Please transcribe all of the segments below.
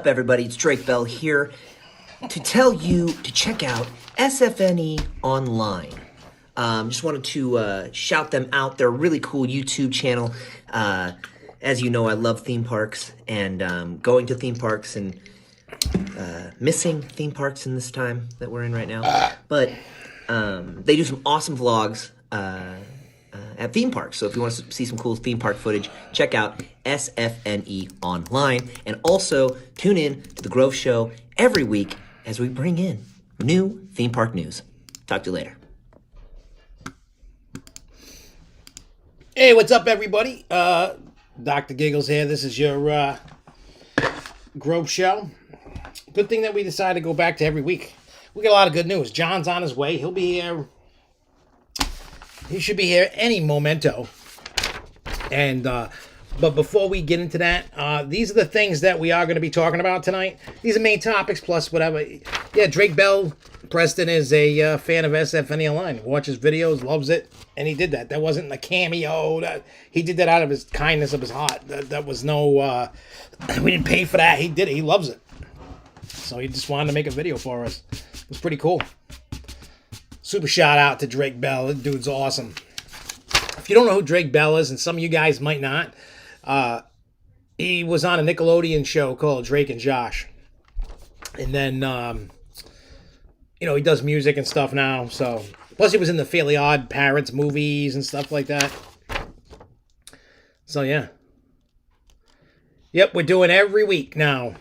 up, everybody? It's Drake Bell here to tell you to check out SFNEOnline. Just wanted to shout them out. They're a really cool YouTube channel. As you know, I love theme parks and going to theme parks and missing theme parks in this time that we're in right now. But they do some awesome vlogs at theme parks. So if you want to see some cool theme park footage, check out SFNEOnline. And also tune in to The Grove Show every week as we bring in new theme park news. Talk to you later. Hey, what's up, everybody? Dr. Giggles here. This is your Grove Show. Good thing that we decided to go back to every week. We got a lot of good news. John's on his way. He'll be here. He should be here any momento. And but before we get into that, these are the things that we are going to be talking about tonight. These are main topics plus whatever. Yeah, Drake Bell Preston is a fan of SFNEOnline. Watches videos, loves it, and he did that. That wasn't a cameo. He did that out of his kindness of his heart. That was no. We didn't pay for that. He did it. He loves it. So he just wanted to make a video for us. It was pretty cool. Super shout out to Drake Bell. That dude's awesome. If you don't know who Drake Bell is, and some of you guys might not, he was on a Nickelodeon show called Drake and Josh. And then, he does music and stuff now. So, plus he was in the Fairly Odd Parents movies and stuff like that. So, yeah. Yep, we're doing every week now,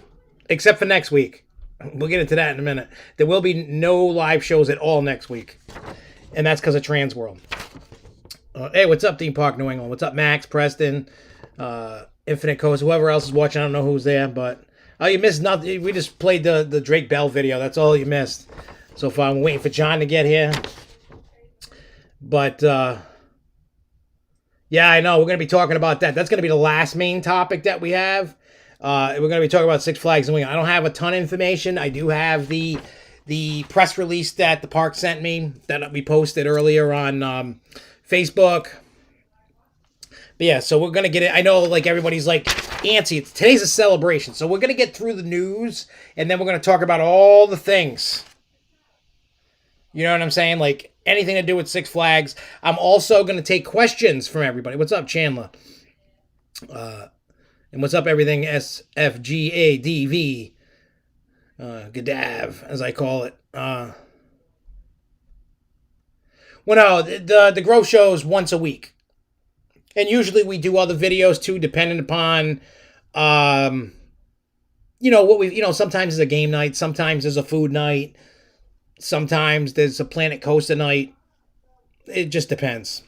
except for next week. We'll get into that in a minute. There will be no live shows at all next week. And that's because of Trans World. Hey, what's up, Theme Park New England? What's up, Max, Preston, Infinite Coast, whoever else is watching? I don't know who's there, but you missed nothing. We just played the Drake Bell video. That's all you missed so far. I'm waiting for John to get here. But, yeah, I know. We're going to be talking about that. That's going to be the last main topic that we have. We're going to be talking about Six Flags New England. I don't have a ton of information. I do have the press release that the park sent me that we posted earlier on Facebook. But yeah, so we're going to get it. I know like everybody's like antsy. Today's a celebration. So we're going to get through the news and then we're going to talk about all the things. You know what I'm saying? Like anything to do with Six Flags. I'm also going to take questions from everybody. What's up, Chandler? And what's up, everything SFGADV, Gadav, as I call it. Well, no, the Grove Show is once a week. And usually we do other videos, too, depending upon, sometimes there's a game night, sometimes there's a food night, sometimes there's a Planet Coaster night. It just depends.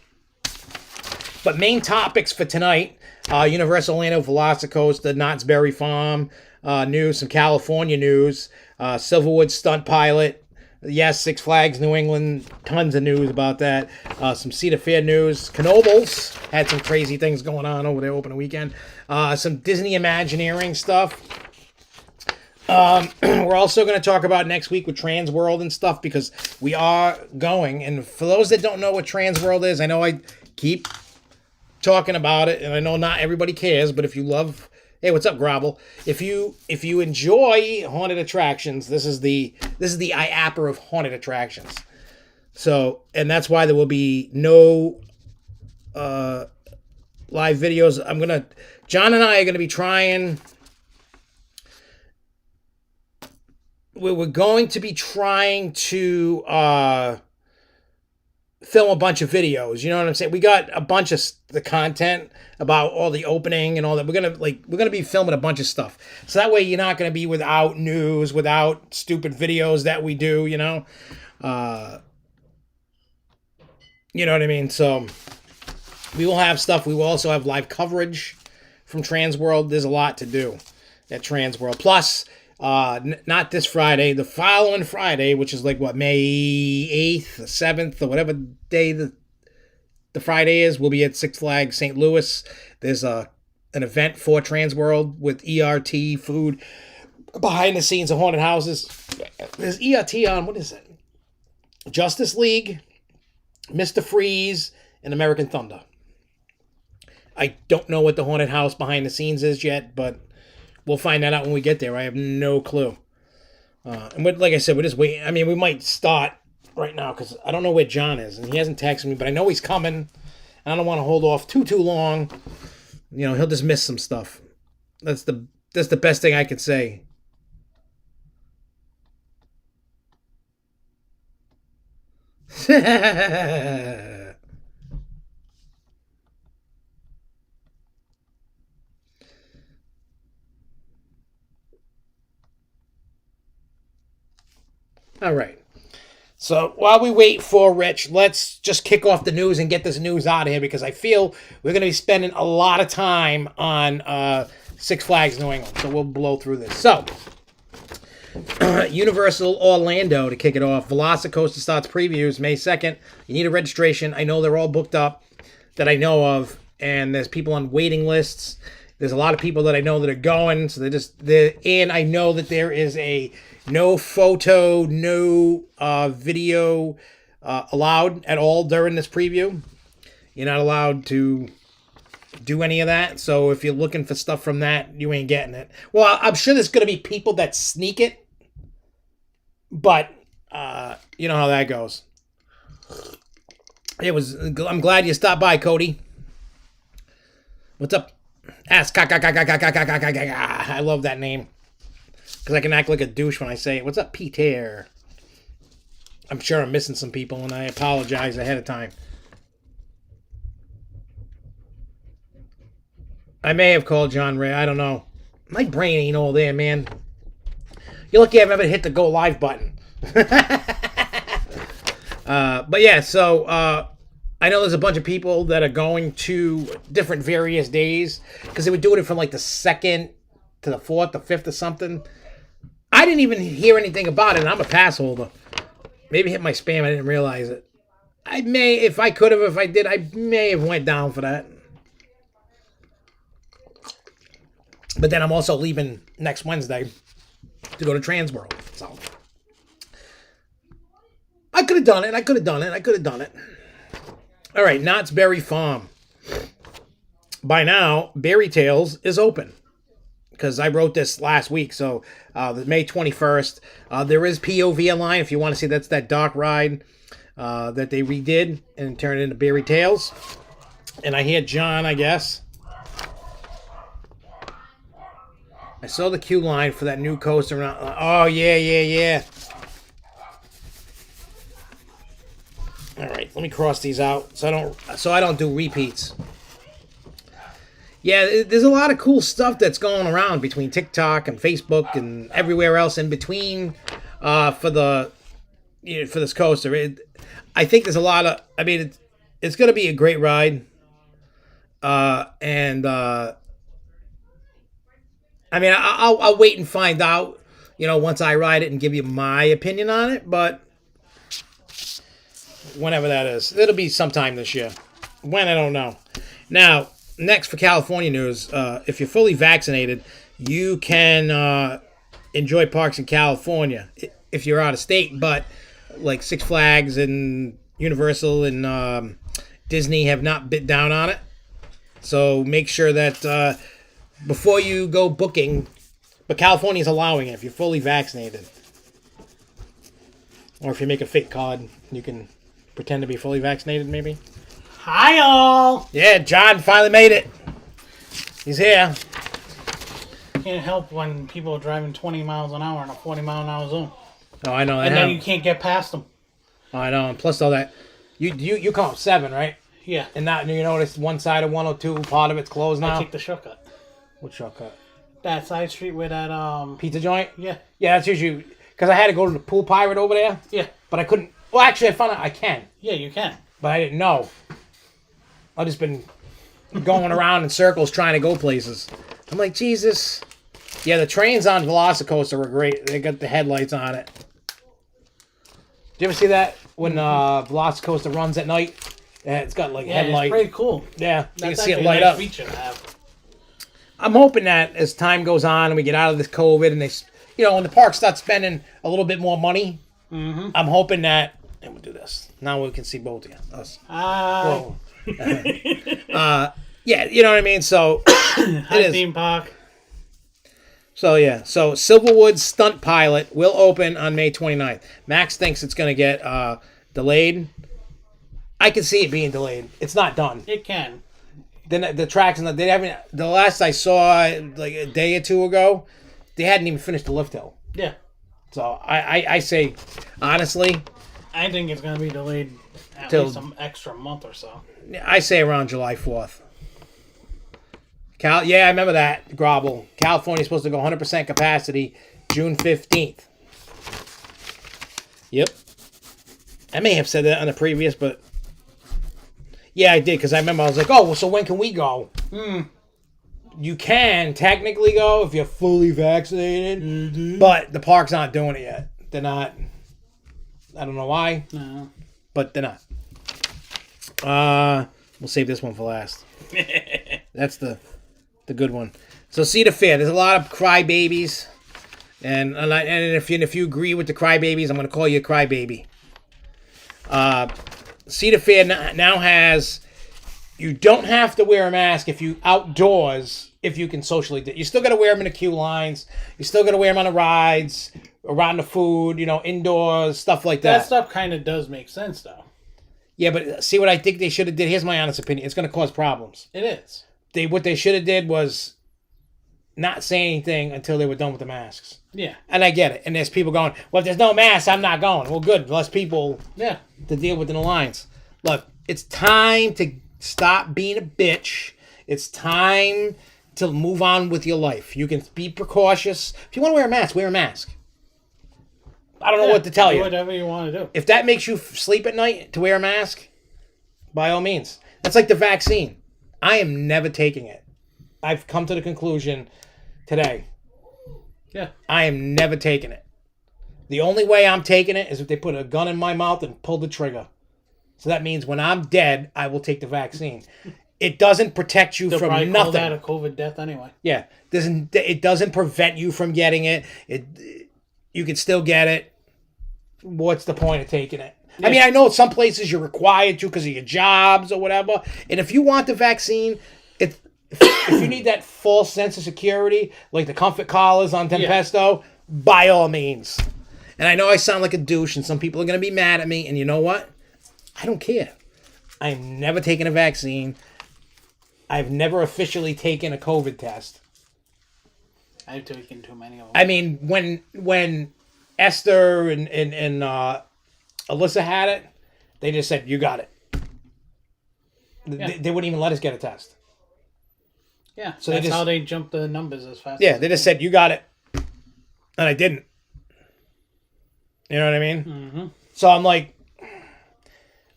But main topics for tonight, Universal Orlando Velocicoaster, Knott's Berry Farm news, some California news, Silverwood Stunt Pilot, yes, Six Flags New England, tons of news about that, some Cedar Fair news, Knoebels had some crazy things going on over there opening weekend, some Disney Imagineering stuff. We're also going to talk about next week with Trans World and stuff because we are going, and for those that don't know what Trans World is, I know I keep talking about it, and I know not everybody cares, but if you love, hey, what's up, Grovel? If you enjoy haunted attractions, this is the IAPR of haunted attractions. So, and that's why there will be no live videos. John and I are gonna be trying. We're going to be trying to film a bunch of videos, you know what I'm saying? We got a bunch of the content about all the opening and all that. We're gonna be filming a bunch of stuff, so that way you're not gonna be without news, without stupid videos that we do, you know what I mean? So we will have stuff. We will also have live coverage from Trans World. There's a lot to do at Trans World. Plus, not this Friday, the following Friday, which is like what, May 8th, 7th, or whatever day the Friday is, we'll be at Six Flags St. Louis. There's an event for Trans World with ERT food, behind the scenes of haunted houses. There's ERT on, what is it? Justice League, Mr. Freeze, and American Thunder. I don't know what the haunted house behind the scenes is yet, but We'll find that out when we get there. I have no clue. Like I said, we're just waiting. I mean, we might start right now because I don't know where John is, and he hasn't texted me, but I know he's coming. I don't want to hold off too long. He'll just miss some stuff. That's the best thing I can say. All right. So while we wait for Rich, let's just kick off the news and get this news out of here because I feel we're going to be spending a lot of time on Six Flags New England. So we'll blow through this. So, Universal Orlando to kick it off. Velocicoaster starts previews May 2nd. You need a registration. I know they're all booked up that I know of, and there's people on waiting lists. There's a lot of people that I know that are going, so they're in. I know that there is a no photo, no video allowed at all during this preview. You're not allowed to do any of that. So if you're looking for stuff from that, you ain't getting it. Well, I'm sure there's going to be people that sneak it. But you know how that goes. I'm glad you stopped by, Cody. What's up? Ask. I love that name. Because I can act like a douche when I say it. What's up, Peter? I'm sure I'm missing some people, and I apologize ahead of time. I may have called John Ray. I don't know. My brain ain't all there, man. You're lucky I've ever hit the go live button. But yeah, so I know there's a bunch of people that are going to different various days because they were doing it from like the 2nd to the 4th, the 5th or something. I didn't even hear anything about it, and I'm a pass holder. Maybe hit my spam, I didn't realize it. I may, if I could have, if I did, I may have went down for that. But then I'm also leaving next Wednesday to go to Transworld. So I could have done it. All right, Knott's Berry Farm. By now, Berry Tales is open. Because I wrote this last week, so May 21st. There is POV online if you want to see. That's that dark ride that they redid and turned into Berry Tales. And I hear John, I guess. I saw the queue line for that new coaster. Oh, yeah. All right, let me cross these out so I don't do repeats. Yeah, there's a lot of cool stuff that's going around between TikTok and Facebook and everywhere else in between for this coaster. I think there's a lot of. I mean, it's going to be a great ride, and I mean, I'll wait and find out. Once I ride it and give you my opinion on it, but whenever that is, it'll be sometime this year. When, I don't know. Now. Next, for California news, if you're fully vaccinated, you can enjoy parks in California if you're out of state. But like Six Flags and Universal and Disney have not bit down on it. So make sure that before you go booking, but California's allowing it if you're fully vaccinated. Or if you make a fake card, you can pretend to be fully vaccinated maybe. Hi, all. Yeah, John finally made it. He's here. Can't help when people are driving 20 miles an hour in a 40-mile-an-hour zone. Oh, I know. And then you can't get past them. Oh, I know. And plus all that, you come up 7, right? Yeah. And now you notice one side of 102, part of it's closed now. I take the shortcut. What shortcut? That side street where that pizza joint. Yeah. Yeah, that's usually because I had to go to the Pool Pirate over there. Yeah. But I couldn't. Well, actually, I found out I can. Yeah, you can. But I didn't know. I've just been going around in circles trying to go places. I'm like, Jesus. Yeah, the trains on Velocicoaster were great. They got the headlights on it. Did you ever see that when Velocicoaster runs at night? Yeah, it's got like headlight. It's pretty cool. Yeah, you can That's see it actually light a nice up. feature to have. I'm hoping that as time goes on and we get out of this COVID and they, when the parks start spending a little bit more money, I'm hoping that, and we'll do this. Now we can see both of you. Us. Hi. Yeah, you know what I mean? So, Hi, theme park. So yeah, so Silverwood's Stunt pilot will open on May 29th. Max thinks it's going to get delayed. I can see it being delayed. It's not done. It can. Then the tracks and they haven't. The last I saw, like a day or two ago, they hadn't even finished the lift hill. Yeah. So I say, honestly, I think it's going to be delayed at Till- least an extra month or so. I say around July 4th. Yeah, I remember that, Grobble. California's supposed to go 100% capacity June 15th. Yep. I may have said that on the previous, but... Yeah, I did, because I remember I was like, oh, well, so when can we go? You can technically go if you're fully vaccinated, but the parks aren't doing it yet. They're not... I don't know why, No. but they're not. We'll save this one for last. That's the good one. So Cedar Fair, there's a lot of crybabies, and if you agree with the crybabies, I'm going to call you a crybaby. Cedar Fair now has, you don't have to wear a mask if you outdoors, if you can socially. You still got to wear them in the queue lines. You still got to wear them on the rides, around the food, indoors, stuff like that. That stuff kind of does make sense, though. Yeah, but see what I think they should have did? Here's my honest opinion. It's going to cause problems. It is. What they should have did was not say anything until they were done with the masks. Yeah. And I get it. And there's people going, well, if there's no mask, I'm not going. Well, good. Less people Yeah. to deal with in the lines. Look, it's time to stop being a bitch. It's time to move on with your life. You can be precautious. If you want to wear a mask, wear a mask. I don't know what to tell do you. Whatever you want to do. If that makes you sleep at night to wear a mask, by all means. That's like the vaccine. I am never taking it. I've come to the conclusion today. Yeah. I am never taking it. The only way I'm taking it is if they put a gun in my mouth and pull the trigger. So that means when I'm dead, I will take the vaccine. It doesn't protect you They'll from probably nothing. call that a COVID death anyway. Yeah. It doesn't prevent you from getting it. You can still get it. What's the point of taking it? Yeah. I mean, I know some places you're required to because of your jobs or whatever. And if you want the vaccine, if you need that false sense of security, like the comfort collars on Tempesto, by all means. And I know I sound like a douche and some people are going to be mad at me. And you know what? I don't care. I'm never taking a vaccine. I've never officially taken a COVID test. I've taken too many of them. I mean, when Esther and Alyssa had it, they just said, you got it. Yeah. They wouldn't even let us get a test. Yeah, So that's they just- how they jump the numbers as fast. Yeah, as they just said, you got it. And I didn't. You know what I mean? Mm-hmm. So I'm like,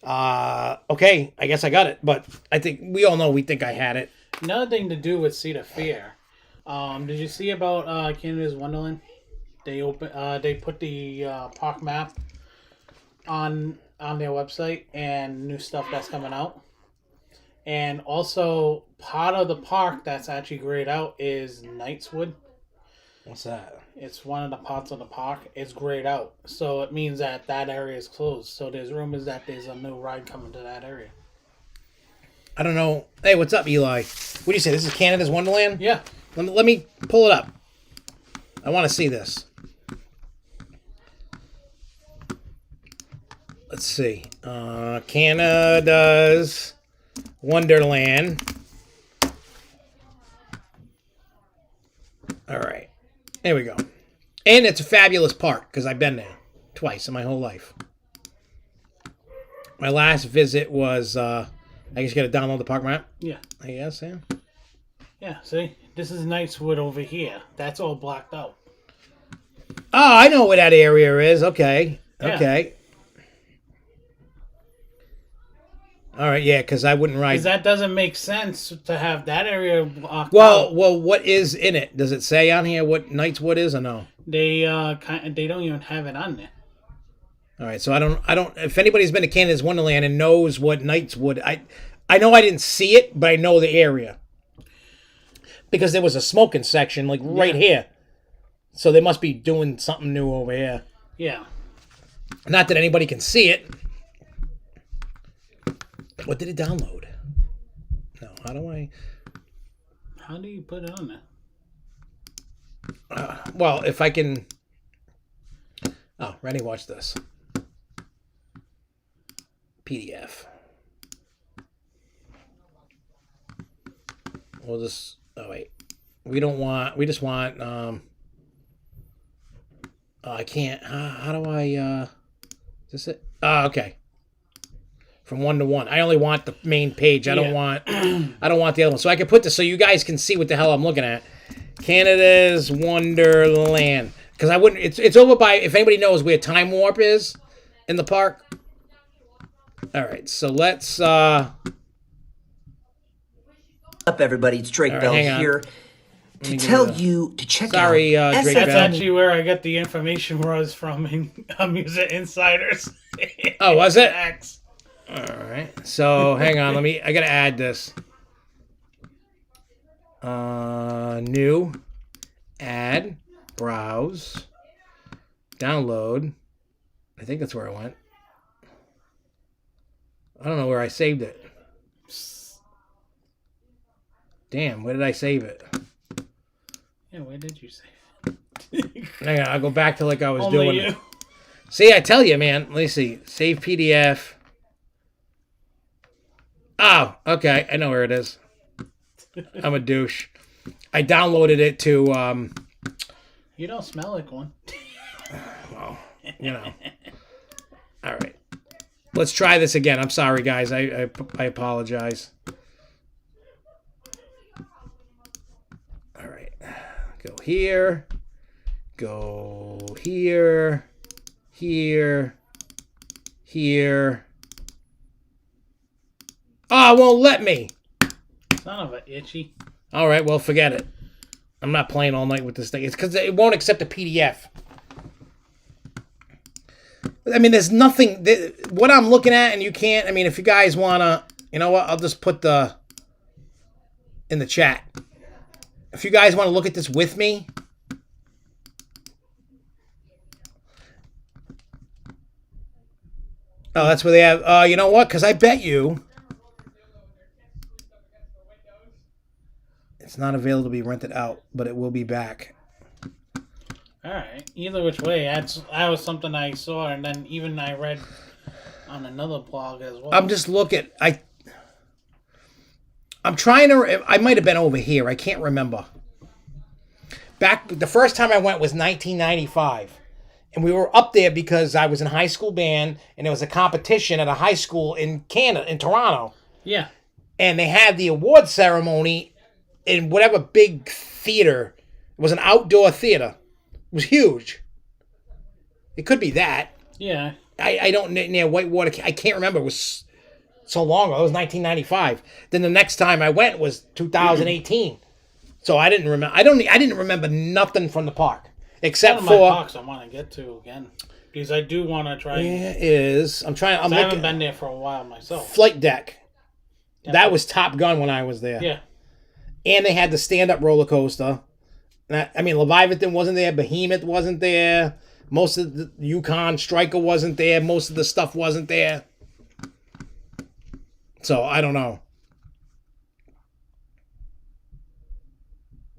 okay, I guess I got it. But I think we all know we think I had it. Another thing to do with Cedar Fair. Did you see about Canada's Wonderland? They put the park map on their website and new stuff that's coming out. And also part of the park that's actually grayed out is Knightswood. What's that? It's one of the parts of the park. It's grayed out. So it means that area is closed. So there's rumors that there's a new ride coming to that area. I don't know. Hey, what's up, Eli? What do you say? This is Canada's Wonderland? Yeah. Let me pull it up. I want to see this. Let's see. Canada's Wonderland. All right. There we go. And it's a fabulous park because I've been there twice in my whole life. My last visit was, I guess you got to download the park map. Yeah. I guess, yeah. Yeah, see? This is Knightswood over here. That's all blacked out. Oh, I know where that area is. Okay. Yeah. Okay. All right, yeah, because I wouldn't ride. Because that doesn't make sense to have that area blocked Well, out. what is in it? Does it say on here what Knightswood is or no? They don't even have it on there. All right, so I don't. If anybody's been to Canada's Wonderland and knows what Knightswood, I know I didn't see it, but I know the area because there was a smoking section like right here, so they must be doing something new over here. Yeah. Not that anybody can see it. What did it download? No, how do I? How do you put it on there? Well, if I can... Oh, Rennie, watch this. PDF. We'll just... Oh, wait. We just want... I can't... how do I... Is this it? Okay. From 1 to 1. I only want the main page. I don't want the other one. So I can put this so you guys can see what the hell I'm looking at. Canada's Wonderland. Because I wouldn't... It's over by... If anybody knows where Time Warp is in the park. All right. So let's... Up, everybody. It's Drake right, Bell hang on. here to tell you to check Sorry, out Drake That's Bell. actually where I got the information was from in Music Insiders. Oh, was it? X. All right. So hang on. I gotta add this. New, add, browse, download. I think that's where I went. I don't know where I saved it. Damn, where did I save it? Yeah, where did you save Hang on, I'll go back to like I was Only doing. you. See, I tell you, man. Let me see. Save PDF. Oh, okay. I know where it is. I'm a douche. I downloaded it to, You don't smell like one. well, you know. All right. Let's try this again. I'm sorry, guys. I apologize. All right. Go here. Go here. Here. Here. Oh, it won't let me. Son of a itchy. All right, well, forget it. I'm not playing all night with this thing. It's because it won't accept a PDF. I mean, there's nothing... What I'm looking at, and you can't... I mean, if you guys want to... You know what? I'll just put the... in the chat. If you guys want to look at this with me... Oh, that's where they have... you know what? Because I bet you... It's not available to be rented out, but it will be back. Alright. Either which way, that was something I saw, and then even I read on another blog as well. I'm just looking. I'm trying to... I might have been over here. I can't remember. Back... The first time I went was 1995. And we were up there because I was in high school band, and there was a competition at a high school in Canada, in Toronto. Yeah. And they had the award ceremony in whatever big theater. It was an outdoor theater. It was huge. It could be that. Yeah. I don't... Near Whitewater... I can't remember. It was so long ago. It was 1995. Then the next time I went was 2018. So I didn't remember... I didn't remember nothing from the park. Except One of my for... parks I want to get to again. Because I do want to try... There is... I haven't been there for a while myself. Flight Deck. Yeah. That was Top Gun when I was there. Yeah. And they had the stand-up roller coaster. I mean, Leviathan wasn't there. Behemoth wasn't there. Most of the Yukon Striker wasn't there. Most of the stuff wasn't there. So, I don't know.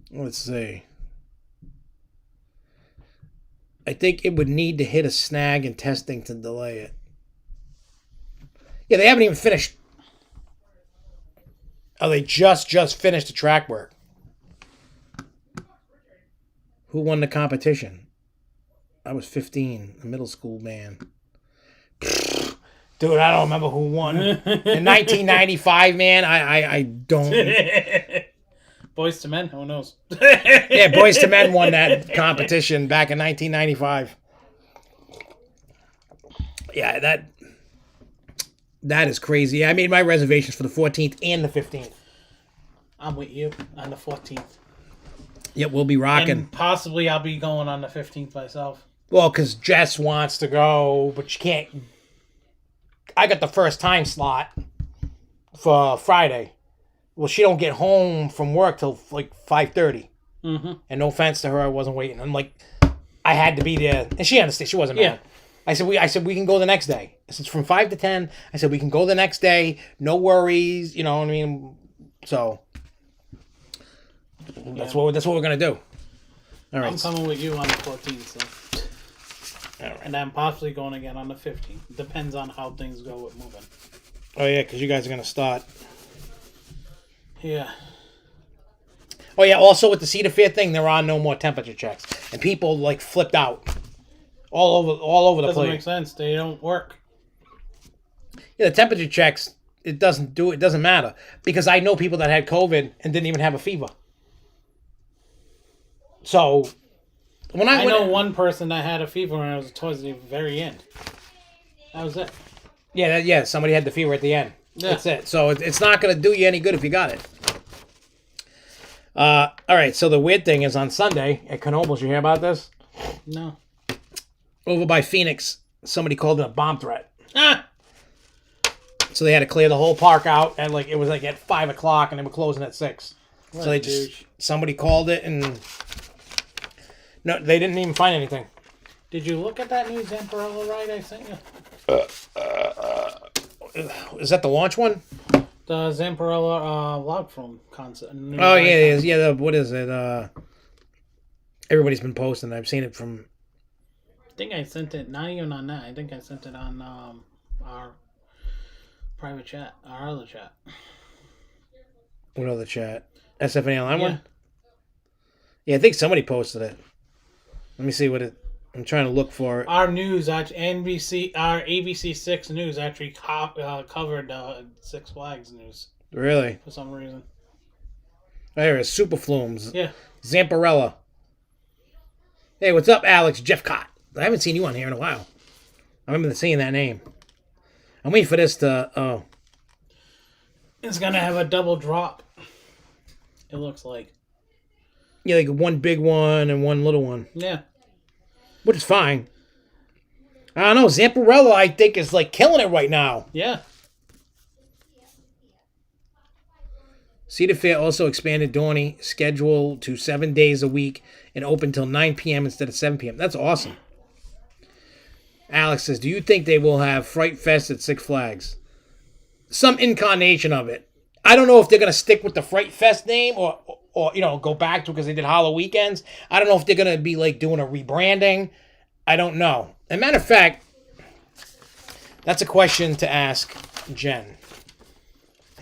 Let's see. I think it would need to hit a snag in testing to delay it. Yeah, they haven't even finished. Oh, they just finished the track work. Who won the competition? I was 15, a middle school band. Dude, I don't remember who won. In 1995, man, I don't... Boys to Men, who knows? Yeah, Boys to Men won that competition back in 1995. Yeah, that is crazy. I made my reservations for the 14th and the 15th. I'm with you on the 14th. Yep, we'll be rocking. And possibly I'll be going on the 15th myself. Well, because Jess wants to go, but she can't. I got the first time slot for Friday. Well, she don't get home from work till like 5:30. Mm-hmm. And no offense to her, I wasn't waiting. I'm like, I had to be there, and she understood. She wasn't mad. I said we can go the next day. I said it's from 5 to 10. I said we can go the next day. No worries. You know what I mean? So that's what we're gonna do. All right. I'm coming with you on the 14th, so. All right. And I'm possibly going again on the 15th. Depends on how things go with moving. Oh, yeah, because you guys are going to start. Yeah. Oh, yeah, also with the Cedar Fair thing, there are no more temperature checks. And people, like, flipped out all over the Doesn't place. make sense. They don't work. Yeah, the temperature checks, it doesn't matter. Because I know people that had COVID and didn't even have a fever. So, when I know one person that had a fever and it was towards the very end. That was it. Yeah, somebody had the fever at the end. Yeah. That's it. So it's not going to do you any good if you got it. All right, so the weird thing is on Sunday at Knoebels, you hear about this? No. Over by Phoenix, somebody called it a bomb threat. Ah! So they had to clear the whole park out, and it was at 5 o'clock, and they were closing at 6. What So a douche. somebody called it, and no, they didn't even find anything. Did you look at that new Zamparella ride I sent you? Is that the launch one? The Zamparella log film concept. Oh yeah. What is it? Everybody's been posting. I've seen it from. I think I sent it, not even on that. I think I sent it on our private chat, our other chat. What other chat? SFNEOnline Yeah. one? Yeah, I think somebody posted it. Let me see what it... I'm trying to look for it. Our news, our ABC6 News actually covered Six Flags news Really? for some reason. There is Super Flumes. Yeah. Zamparella. Hey, what's up, Alex Jeffcott? I haven't seen you on here in a while. I remember seeing that name. I'm waiting for this to... Oh. It's going to have a double drop, it looks like. Yeah, like one big one and one little one. Yeah. Which is fine. I don't know. Zamparella, I think, is killing it right now. Yeah. Cedar Fair also expanded Dorney schedule to 7 days a week and open till 9 p.m. instead of 7 p.m. That's awesome. Alex says, do you think they will have Fright Fest at Six Flags? Some incarnation of it. I don't know if they're going to stick with the Fright Fest name or go back to it because they did Hollow Weekends. I don't know if they're going to be doing a rebranding. I don't know. As a matter of fact, that's a question to ask Jen.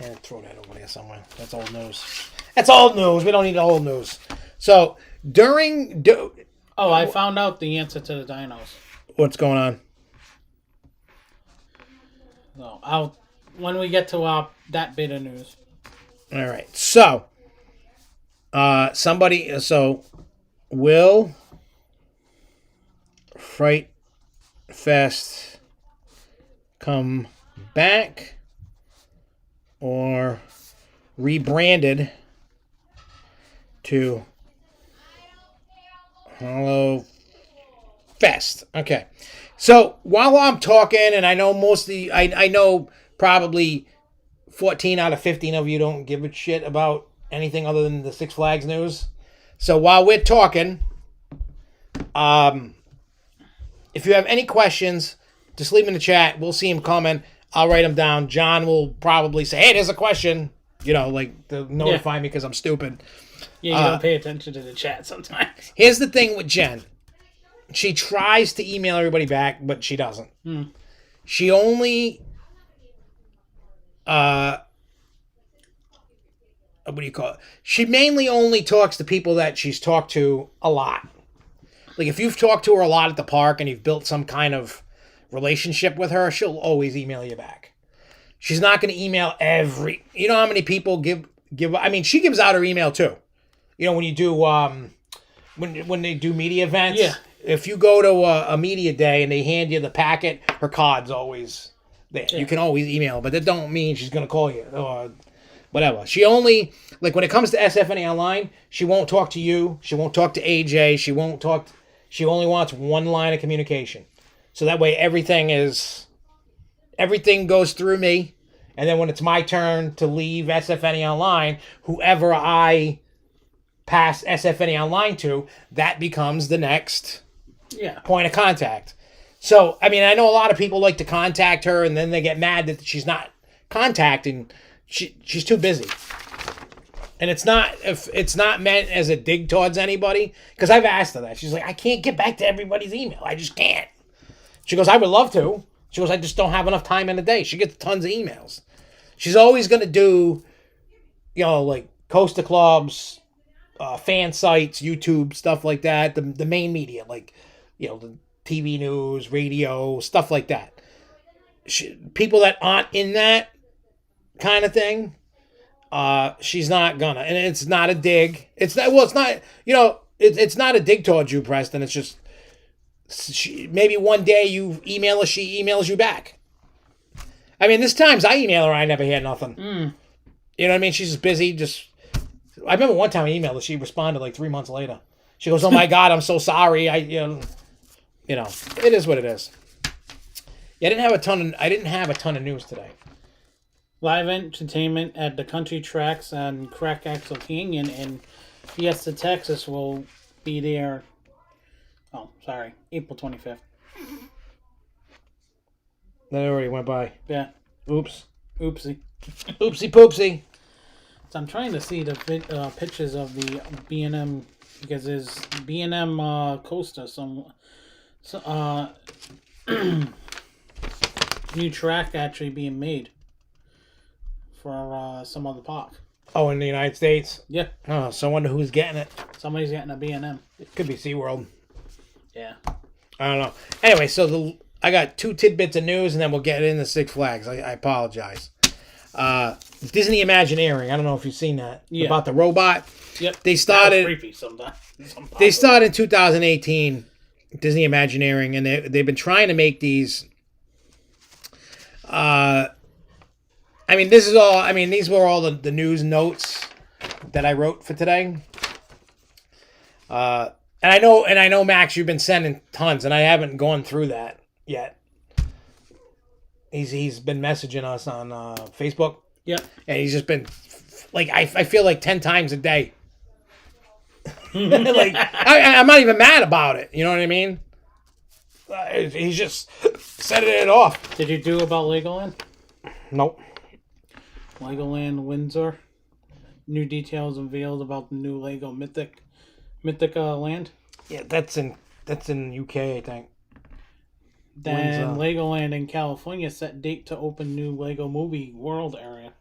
And throw that over there somewhere. That's old news. That's old news. We don't need the old news. So, I found out the answer to the dinos. What's going on? So, when we get to that bit of news. All right. So, will Fright Fest come back or rebranded to Hollow Fest? Okay. So while I'm talking, and I know I know probably 14 out of 15 of you don't give a shit about anything other than the Six Flags news. So while we're talking, if you have any questions, just leave them in the chat. We'll see them coming. I'll write them down. John will probably say, hey, there's a question. To notify me because I'm stupid. Yeah, you don't pay attention to the chat sometimes. Here's the thing with Jen. She tries to email everybody back, but she doesn't. She only... what do you call it? She mainly only talks to people that she's talked to a lot. If you've talked to her a lot at the park and you've built some kind of relationship with her, she'll always email you back. She's not going to email every... You know how many people give... I mean, she gives out her email too. When you do... when they do media events. Yeah. If you go to a media day and they hand you the packet, her card's always there. Yeah. You can always email, but that don't mean she's going to call you or whatever. She only... when it comes to SFNEOnline, she won't talk to you. She won't talk to AJ. She only wants one line of communication. So that way everything goes through me. And then when it's my turn to leave SFNEOnline, whoever I pass SFNEOnline to, that becomes the next point of contact. So, I mean, I know a lot of people like to contact her and then they get mad that she's not contacting. She's too busy. And it's not meant as a dig towards anybody, because I've asked her that. She's like, I can't get back to everybody's email. I just can't. She goes, I would love to. She goes, I just don't have enough time in the day. She gets tons of emails. She's always going to do, like Coaster Clubs, fan sites, YouTube, stuff like that. The main media, like, the TV news, radio, stuff like that. People that aren't in that kind of thing, she's not gonna, and it's not a dig. It's not. Well, it's not. It's not a dig towards you, Preston. It's just maybe one day you email her, she emails you back. I mean, there's times I email her, I never hear nothing. You know what I mean? She's just busy. I remember one time I emailed her, she responded like 3 months later. She goes, "Oh my God, I'm so sorry. It is what it is." Yeah, I didn't have a ton of news today. Live entertainment at the Country Tracks and Crack Axle Canyon in Fiesta, Texas will be there. Oh, sorry, April 25th. That already went by. Yeah. Oops. Oopsie. Oopsie poopsie. So I'm trying to see the pictures of the B&M, because there's B&M coaster, new track actually being made for some other park. Oh, in the United States? Yeah. Oh, so I wonder who's getting it. Somebody's getting a B&M. It could be SeaWorld. Yeah. I don't know. Anyway, so I got 2 tidbits of news, and then we'll get into Six Flags. I apologize. Disney Imagineering. I don't know if you've seen that. Yeah. About the robot. Yep. They started. Creepy sometimes. They started in 2018. Disney Imagineering, and they've been trying to make these. These were all the news notes that I wrote for today. And I know, Max, you've been sending tons, and I haven't gone through that yet. He's been messaging us on Facebook. Yep. And he's just been like, I feel like 10 times a day. Like I'm not even mad about it. You know what I mean? He's just setting it off. Did you do about Legoland? Nope. Legoland Windsor. New details unveiled about the new Lego Mythic Land. Yeah, that's in UK, I think. Then Legoland in California set date to open new Lego Movie World area.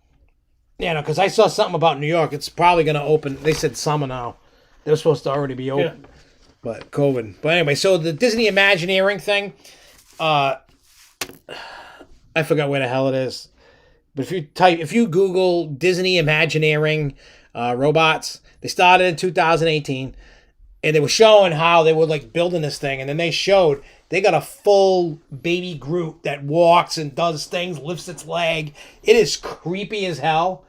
Yeah, no, because I saw something about New York. It's probably going to open. They said summer now. They're supposed to already be open. Yeah. But COVID. But anyway, so the Disney Imagineering thing, I forgot where the hell it is. But if you Google Disney Imagineering robots, they started in 2018, and they were showing how they were like building this thing, and then they showed they got a full baby Groot that walks and does things, lifts its leg. It is creepy as hell.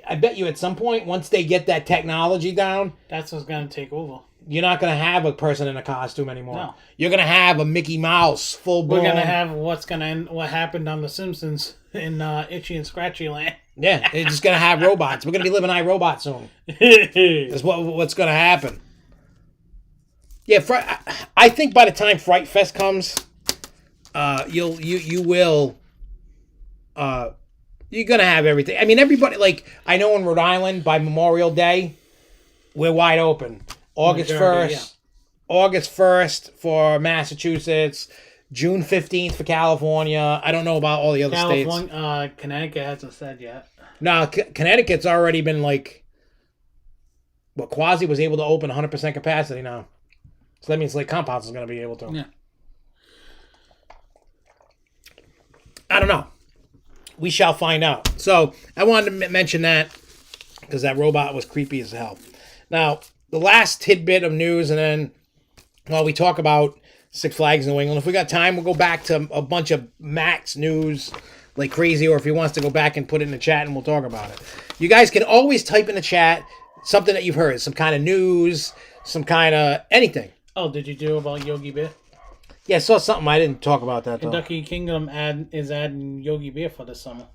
I bet you at some point, once they get that technology down, that's what's gonna take over. You're not gonna have a person in a costume anymore. No. You're gonna have a Mickey Mouse full blown. We're gonna have what happened on The Simpsons in Itchy and Scratchy Land. Yeah, they're just gonna have robots. We're gonna be living iRobot soon. That's what's gonna happen. Yeah, I think by the time Fright Fest comes, you will. You're gonna have everything. I mean, everybody, like, I know in Rhode Island by Memorial Day, we're wide open. August 1st for Massachusetts, June 15th for California. I don't know about all the other states. Connecticut hasn't said yet. No, Connecticut's already been like, Quasi was able to open 100% capacity now. So that means Lake Compounce is going to be able to. Yeah. I don't know. We shall find out. So I wanted to mention that because that robot was creepy as hell. Now, the last tidbit of news, and then while we talk about Six Flags New England, if we got time, we'll go back to a bunch of Max news like crazy, or if he wants to go back and put it in the chat and we'll talk about it. You guys can always type in the chat something that you've heard, some kind of news, some kind of anything. Oh, did you do about Yogi Bear? Yeah, I saw something. I didn't talk about that, though. Kentucky Kingdom is adding Yogi Bear for this summer.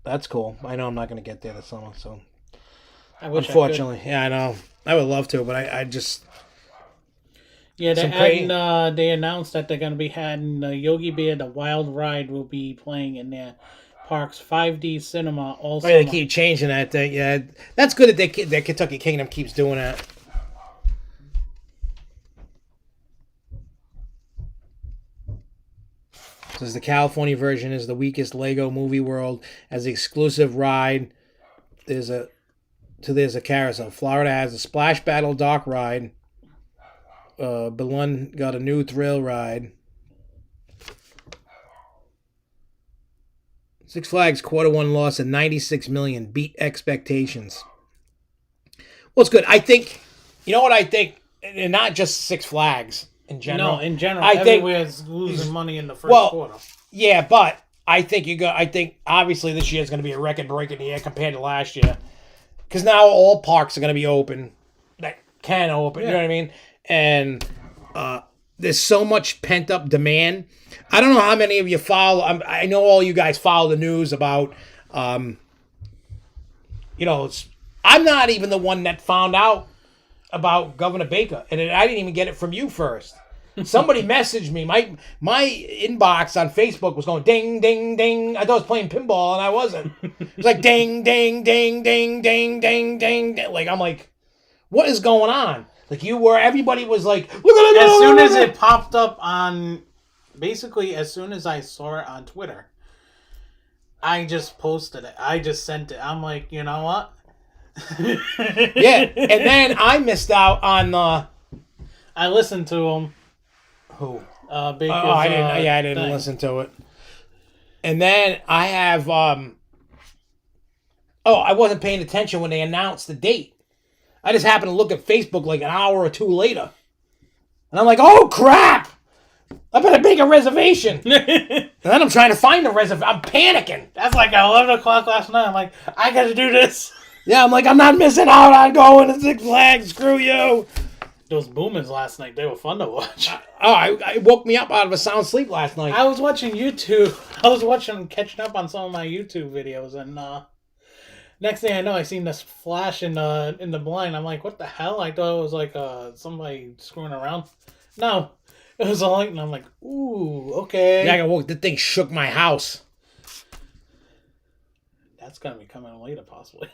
That's cool. I know I'm not going to get there this summer, so... Unfortunately. Yeah, I know. I would love to, but I just... Yeah, they announced that they're going to be having Yogi Bear, the Wild Ride, will be playing in their parks 5D cinema all Oh, summer. yeah, they keep changing that thing. Yeah, that's good that Kentucky Kingdom keeps doing that. Says the California version is the weakest Lego Movie World as the exclusive ride. There's a carousel. Florida has a Splash Battle Dock ride. Belen got a new thrill ride. Six Flags Q1 loss of $96 million beat expectations. Well, it's good. I think, you know what I think, and not just Six Flags in general. No, in general, I think everywhere's losing money in the first quarter. Yeah, but I think I think obviously this year is going to be a record-breaking year compared to last year, because now all parks are going to be open that can open. You know what I mean? And there's so much pent-up demand. I don't know how many of you follow. I know all you guys follow the news about. I'm not even the one that found out about Governor Baker, and I didn't even get it from you first. Somebody messaged me. My inbox on Facebook was going ding, ding, ding. I thought I was playing pinball, and I wasn't. It was like ding, ding, ding, ding, ding, ding, ding, ding. Like, I'm like, what is going on? Like, everybody was like, look at it. As soon as it popped up on, basically, as soon as I saw it on Twitter, I just posted it. I just sent it. I'm like, you know what? Yeah, and then I missed out on the. I listened to him. Who? Baker's, I didn't. I didn't thing. listen to it. And then I have. I wasn't paying attention when they announced the date. I just happened to look at Facebook like an hour or two later, and I'm like, "Oh crap! I better make a reservation." And then I'm trying to find a reservation. I'm panicking. That's like 11 o'clock last night. I'm like, I got to do this. Yeah, I'm like, I'm not missing out on going to Six Flags. Screw you. Those boomers last night, they were fun to watch. I woke me up out of a sound sleep last night. I was watching YouTube. I was catching up on some of my YouTube videos, and next thing I know, I seen this flash in the blind. I'm like, what the hell? I thought it was like somebody screwing around. No, it was a light, and I'm like, ooh, okay. Yeah, I woke. The thing shook my house. That's gonna be coming later, possibly.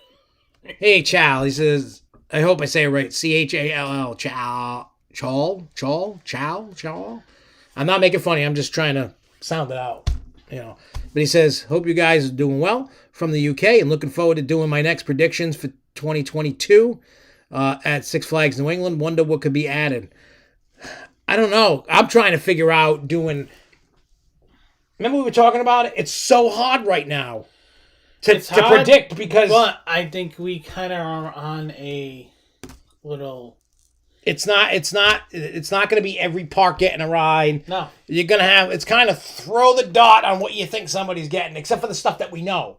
Hey, Chow. He says, I hope I say it right. Chall. Chow. I'm not making funny. I'm just trying to sound it out, But he says, hope you guys are doing well from the UK and looking forward to doing my next predictions for 2022 at Six Flags New England. Wonder what could be added. I don't know. I'm trying to figure out doing. Remember we were talking about it? It's so hard right now to predict because. But I think we kind of are on a little. It's not going to be every park getting a ride. No. You're going to have. It's kind of throw the dot on what you think somebody's getting, except for the stuff that we know.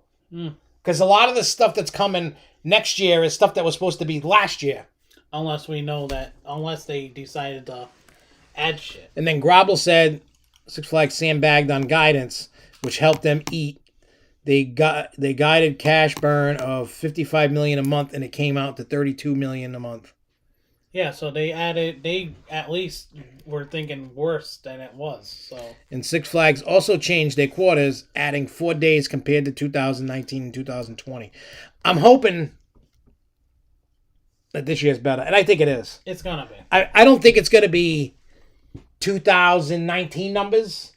Because a lot of the stuff that's coming next year is stuff that was supposed to be last year. Unless we know that, unless they decided to add shit. And then Grobel said Six Flags sandbagged on guidance, which helped them eat. They guided cash burn of $55 million a month, and it came out to $32 million a month. Yeah, so they at least were thinking worse than it was. So. And Six Flags also changed their quarters, adding 4 days compared to 2019 and 2020. I'm hoping that this year's better, and I think it is. It's gonna be. I don't think it's gonna be 2019 numbers,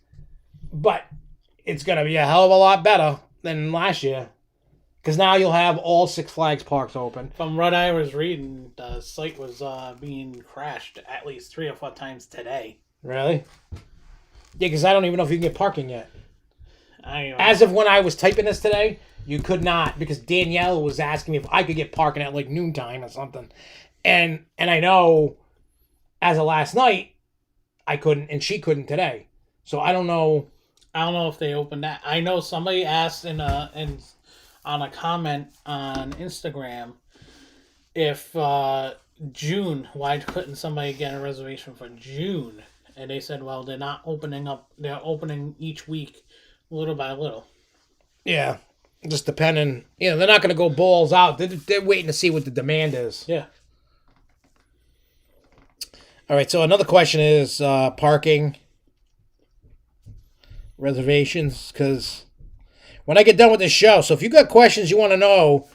but it's gonna be a hell of a lot better than last year. Because now you'll have all Six Flags parks open. From what I was reading, the site was being crashed at least 3 or 4 times today. Really? Yeah, because I don't even know if you can get parking yet. As of when I was typing this today, you could not, because Danielle was asking me if I could get parking at like noontime or something. And I know as of last night, I couldn't, and she couldn't today. So I don't know. I don't know if they opened that. I know somebody asked on a comment on Instagram if June, why couldn't somebody get a reservation for June? And they said, well, they're not opening up. They're opening each week little by little. Yeah, just depending. They're not going to go balls out. They're waiting to see what the demand is. Yeah. All right, so another question is parking reservations, because when I get done with this show. So if you got questions you want to know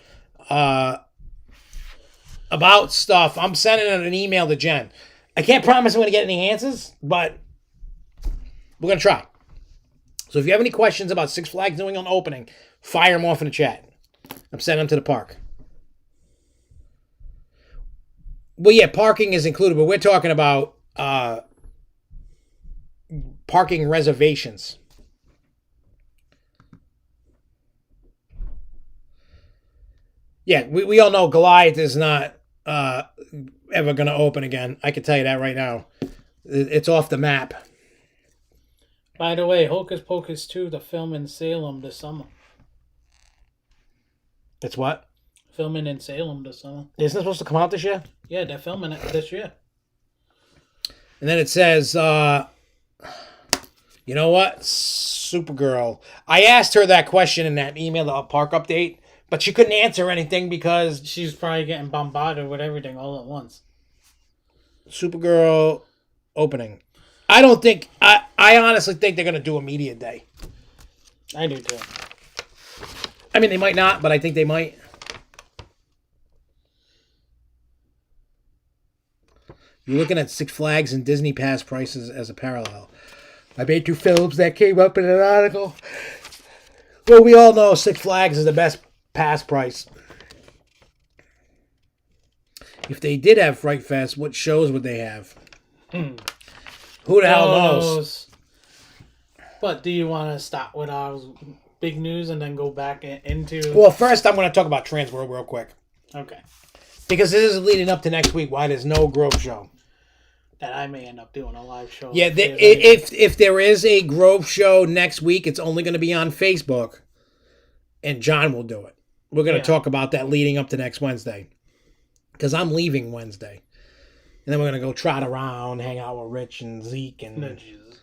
about stuff, I'm sending an email to Jen. I can't promise I'm going to get any answers, but we're going to try. So if you have any questions about Six Flags New England opening, fire them off in the chat. I'm sending them to the park. Well, yeah, parking is included, but we're talking about parking reservations. Yeah, we all know Goliath is not ever going to open again. I can tell you that right now. It's off the map. By the way, Hocus Pocus 2, the film in Salem this summer. It's what? Filming in Salem this summer. Isn't it supposed to come out this year? Yeah, they're filming it this year. And then it says, you know what? Supergirl. I asked her that question in that email, the park update, but she couldn't answer anything because She's probably getting bombarded with everything all at once. Supergirl opening. I don't think, I honestly think they're going to do a media day. I do too. I mean, they might not, but I think they might. You're looking at Six Flags and Disney Pass prices as a parallel. I made 2 films that came up in an article. Well, we all know Six Flags is the best pass price. If they did have Fright Fest, what shows would they have? Who the hell knows? But do you want to start with our big news and then go back into... Well, first I'm going to talk about Transworld real quick. Okay. Because this is leading up to next week. Why there's no Grove show. That I may end up doing a live show. Yeah, if there is a Grove show next week, it's only going to be on Facebook. And John will do it. We're going to talk about that leading up to next Wednesday. Because I'm leaving Wednesday. And then we're going to go trot around, hang out with Rich and Zeke and, Jesus.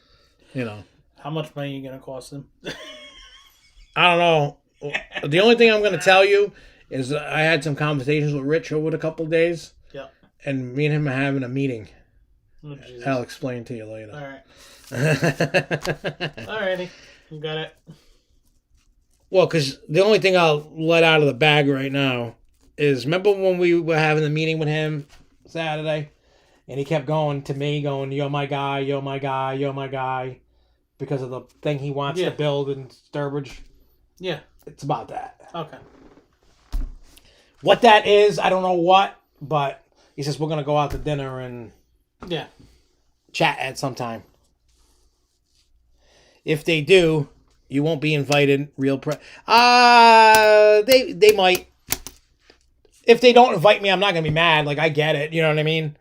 You know. How much money are you going to cost them? I don't know. The only thing I'm going to tell you is I had some conversations with Rich over the couple of days. Yeah. And me and him are having a meeting. Oh, Jesus. I'll explain to you later. All right. Alrighty. You got it. Well, because the only thing I'll let out of the bag right now is, remember when we were having the meeting with him Saturday? And he kept going to me, going, you're my guy, you're my guy, you're my guy. Because of the thing he wants to build in Sturbridge. Yeah. It's about that. Okay. What that is, I don't know what, but he says we're going to go out to dinner and chat at some time. If they do, you won't be invited. They might. If they don't invite me, I'm not going to be mad. Like, I get it. You know what I mean?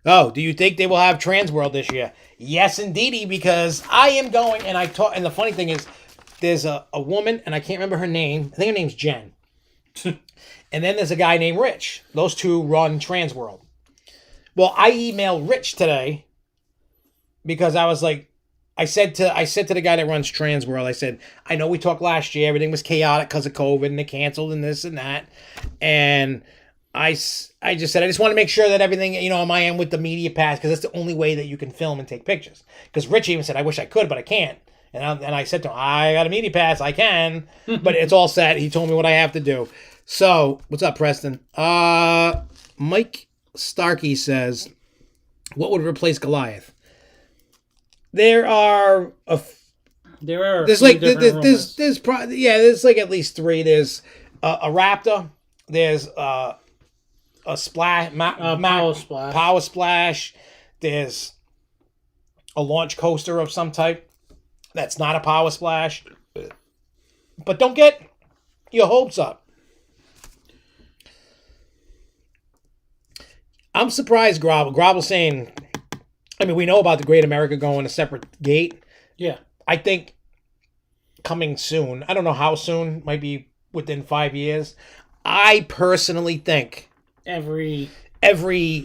Oh, do you think they will have Transworld this year? Yes, indeedy, because I am going, and and the funny thing is, there's a woman, and I can't remember her name. I think her name's Jen. And then there's a guy named Rich. Those two run Transworld. Well, I emailed Rich today because I was like, I said to the guy that runs Transworld, I said, I know we talked last year, everything was chaotic because of COVID, and they canceled and this and that. And I just said, I just want to make sure that everything, on my end with the media pass, because that's the only way that you can film and take pictures. Because Rich even said, I wish I could, but I can't. And I said to him, I got a media pass, I can, but it's all set. He told me what I have to do. So, what's up, Preston? Mike Starkey says, what would replace Goliath? There's like at least 3. There's a Raptor. There's a splash, power splash. There's a launch coaster of some type. That's not a power splash. But don't get your hopes up. I'm surprised Grobble's saying, I mean, we know about the Great America going a separate gate. Yeah. I think coming soon. I don't know how soon. Might be within 5 years. I personally think every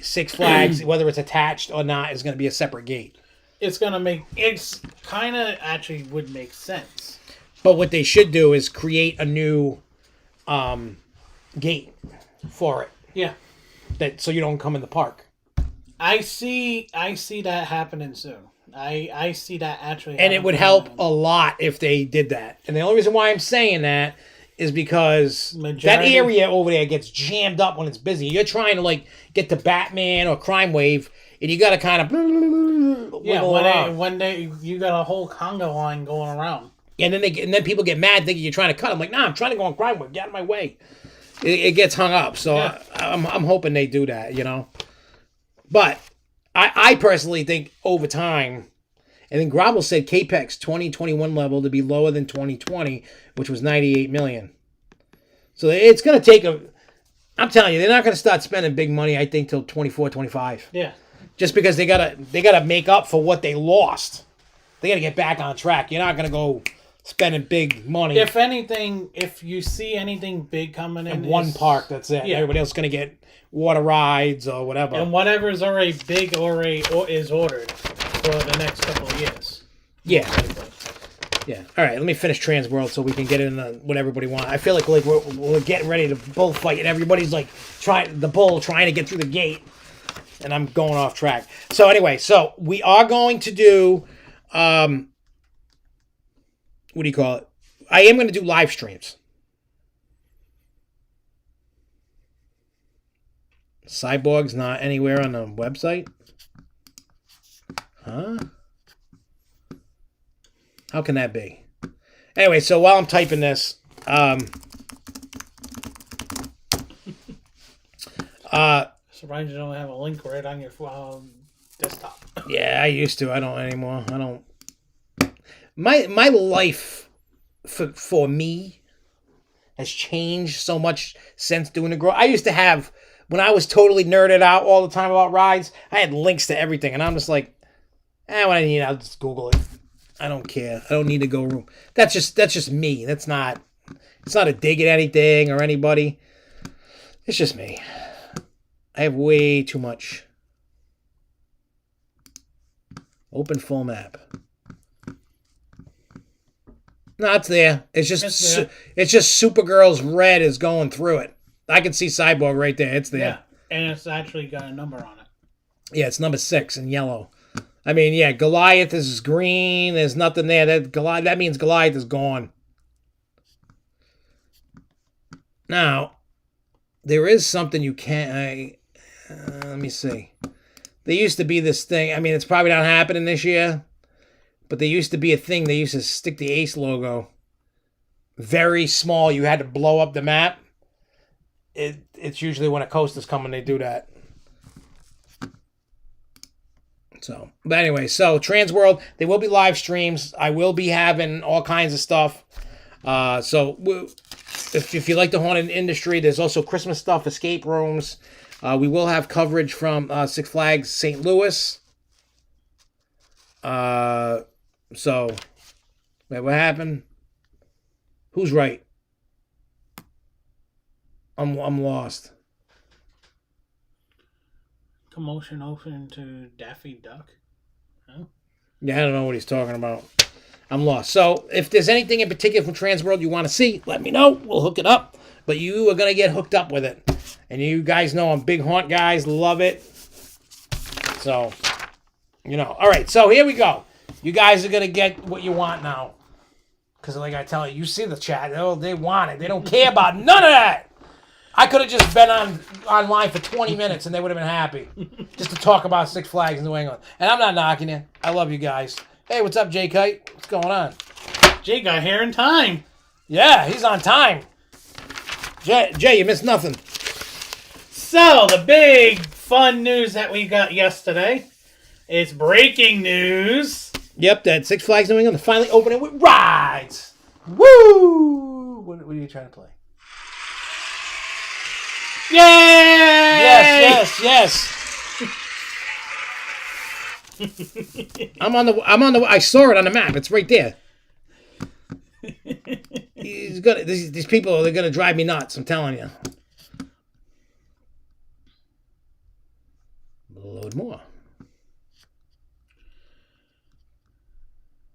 Six Flags, whether it's attached or not, is going to be a separate gate. It's kind of actually would make sense. But what they should do is create a new gate for it. Yeah. So you don't come in the park. I see that happening soon. I see that actually. And it would help a lot if they did that. And the only reason why I'm saying that is because that area over there gets jammed up when it's busy. You're trying to like get to Batman or Crime Wave, and you got to kind of when you got a whole conga line going around, and then people get mad thinking you're trying to cut. I'm like, nah, I'm trying to go on Crime Wave. Get out of my way. It gets hung up. So I'm hoping they do that, you know. But I personally think over time. And then Groebels said CAPEX 2021 level to be lower than 2020, which was 98 million. So it's going to take I'm telling you, they're not going to start spending big money, I think, till 24, 25. Yeah. Just because they gotta make up for what they lost. They got to get back on track. You're not going to go spending big money. If anything, if you see anything big coming in one park, that's it. Yeah. Everybody else is going to get water rides or whatever. And whatever is already big or is ordered for the next couple of years. Yeah. Yeah. All right, let me finish Transworld so we can get into what everybody wants. I feel like we're getting ready to bullfight, and everybody's like trying to get through the gate, and I'm going off track. So anyway, we are going to do, what do you call it? I am going to do live streams. Cyborg's not anywhere on the website? Huh? How can that be? Anyway, so while I'm typing this, surprised you don't have a link right on your desktop. Yeah, I used to. I don't anymore. I don't. My life for me has changed so much since doing the grow. I used to have, when I was totally nerded out all the time about rides, I had links to everything, and I'm just like, what I need, I'll just Google it. I don't care. I don't need to go room. That's just me. It's not a dig at anything or anybody. It's just me. I have way too much. Open full map. No, it's there. It's just Supergirl's red is going through it. I can see Cyborg right there. It's there. Yeah, and it's actually got a number on it. Yeah, it's number 6 in yellow. I mean, yeah, Goliath is green. There's nothing there. That means Goliath is gone. Now, there is something you can't... let me see. There used to be this thing. I mean, it's probably not happening this year. But there used to be a thing. They used to stick the Ace logo. Very small. You had to blow up the map. It's usually when a coaster's coming, they do that. So, but anyway, Transworld, there will be live streams. I will be having all kinds of stuff. If you like the haunted industry, there's also Christmas stuff, escape rooms. We will have coverage from Six Flags St. Louis. Wait, what happened? Who's right? I'm lost. Commotion open to Daffy Duck. Huh? Yeah, I don't know what he's talking about. I'm lost. So, if there's anything in particular from Transworld you want to see, let me know. We'll hook it up. But you are going to get hooked up with it. And you guys know I'm big haunt guys. Love it. So, All right, so here we go. You guys are going to get what you want now. Because like I tell you see the chat. They want it. They don't care about none of that. I could have just been online for 20 minutes and they would have been happy. Just to talk about Six Flags in New England. And I'm not knocking you. I love you guys. Hey, what's up, Jay Kite? What's going on? Jay got here in time. Yeah, he's on time. Jay, you missed nothing. So, the big fun news that we got yesterday is breaking news. Yep, that Six Flags New England is finally opening with rides. Woo! What are you trying to play? Yay! Yes. I saw it on the map. It's right there. These people, they're gonna drive me nuts, I'm telling you. Load more.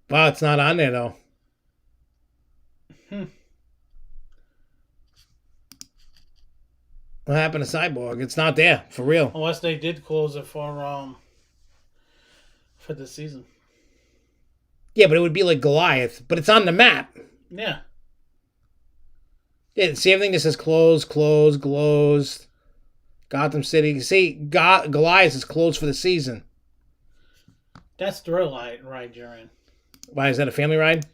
Wow, it's not on there though. What happened to Cyborg? It's not there, for real. Unless they did close it for the season. Yeah, but it would be like Goliath, but it's on the map. Yeah. Yeah, see everything that says closed, closed, closed. Gotham City. See, Goliath is closed for the season. That's the real ride you're in. Why, is that a family ride?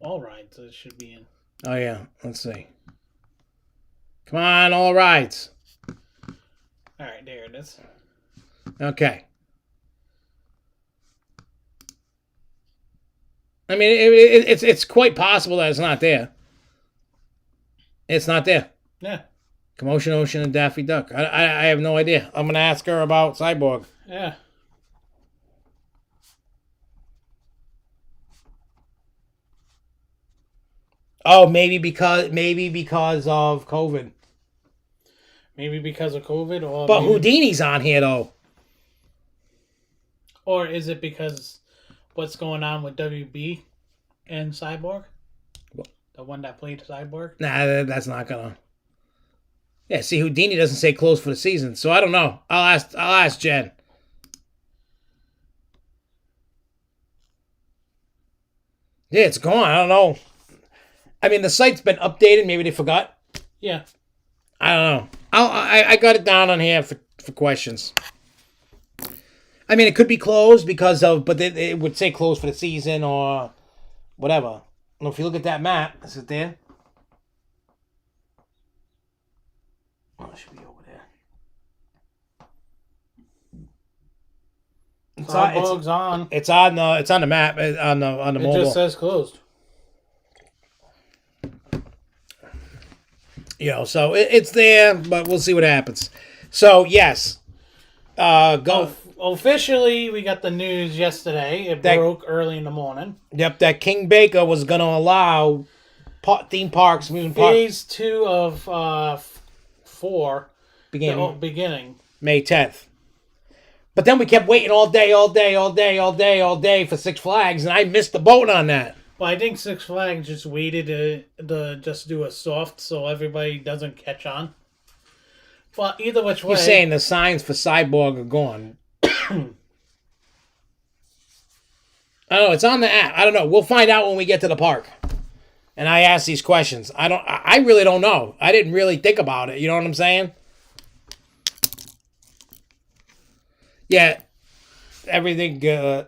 All rides it should be in. Oh, yeah. Let's see. Come on, all rides. All right, there it is. Okay. I mean, it's quite possible that it's not there. It's not there. Yeah. Commotion Ocean and Daffy Duck. I have no idea. I'm going to ask her about Cyborg. Yeah. Oh, maybe because of COVID. Maybe because of COVID, or But maybe, Houdini's on here, though. or is it because what's going on with WB and Cyborg? What? The one that played Cyborg? Nah, that's not gonna. Yeah, see, Houdini doesn't say closed for the season, so I don't know. I'll ask Jen. Yeah, it's gone. I don't know. I mean, the site's been updated. Maybe they forgot. Yeah. I don't know. I got it down on here for questions. I mean, it could be closed because of, but it would say closed for the season or whatever. Well, if you look at that map, is it there? Oh, it should be over there. Cyborg's on. It's on the map on the It mobile. just says closed. You know, so it's there, but we'll see what happens. So yes, go. Officially, we got the news yesterday. It broke early in the morning. Yep, that King Baker was going to allow theme parks, amusement parks. Phase 2 of 4 beginning May 10th. But then we kept waiting all day for Six Flags, and I missed the boat on that. Well, I think Six Flags just waited to just do a soft so everybody doesn't catch on. But either which way... You're saying the signs for Cyborg are gone. I don't know. It's on the app. I don't know. We'll find out when we get to the park. And I ask these questions. I really don't know. I didn't really think about it. You know what I'm saying? Yeah. Everything SF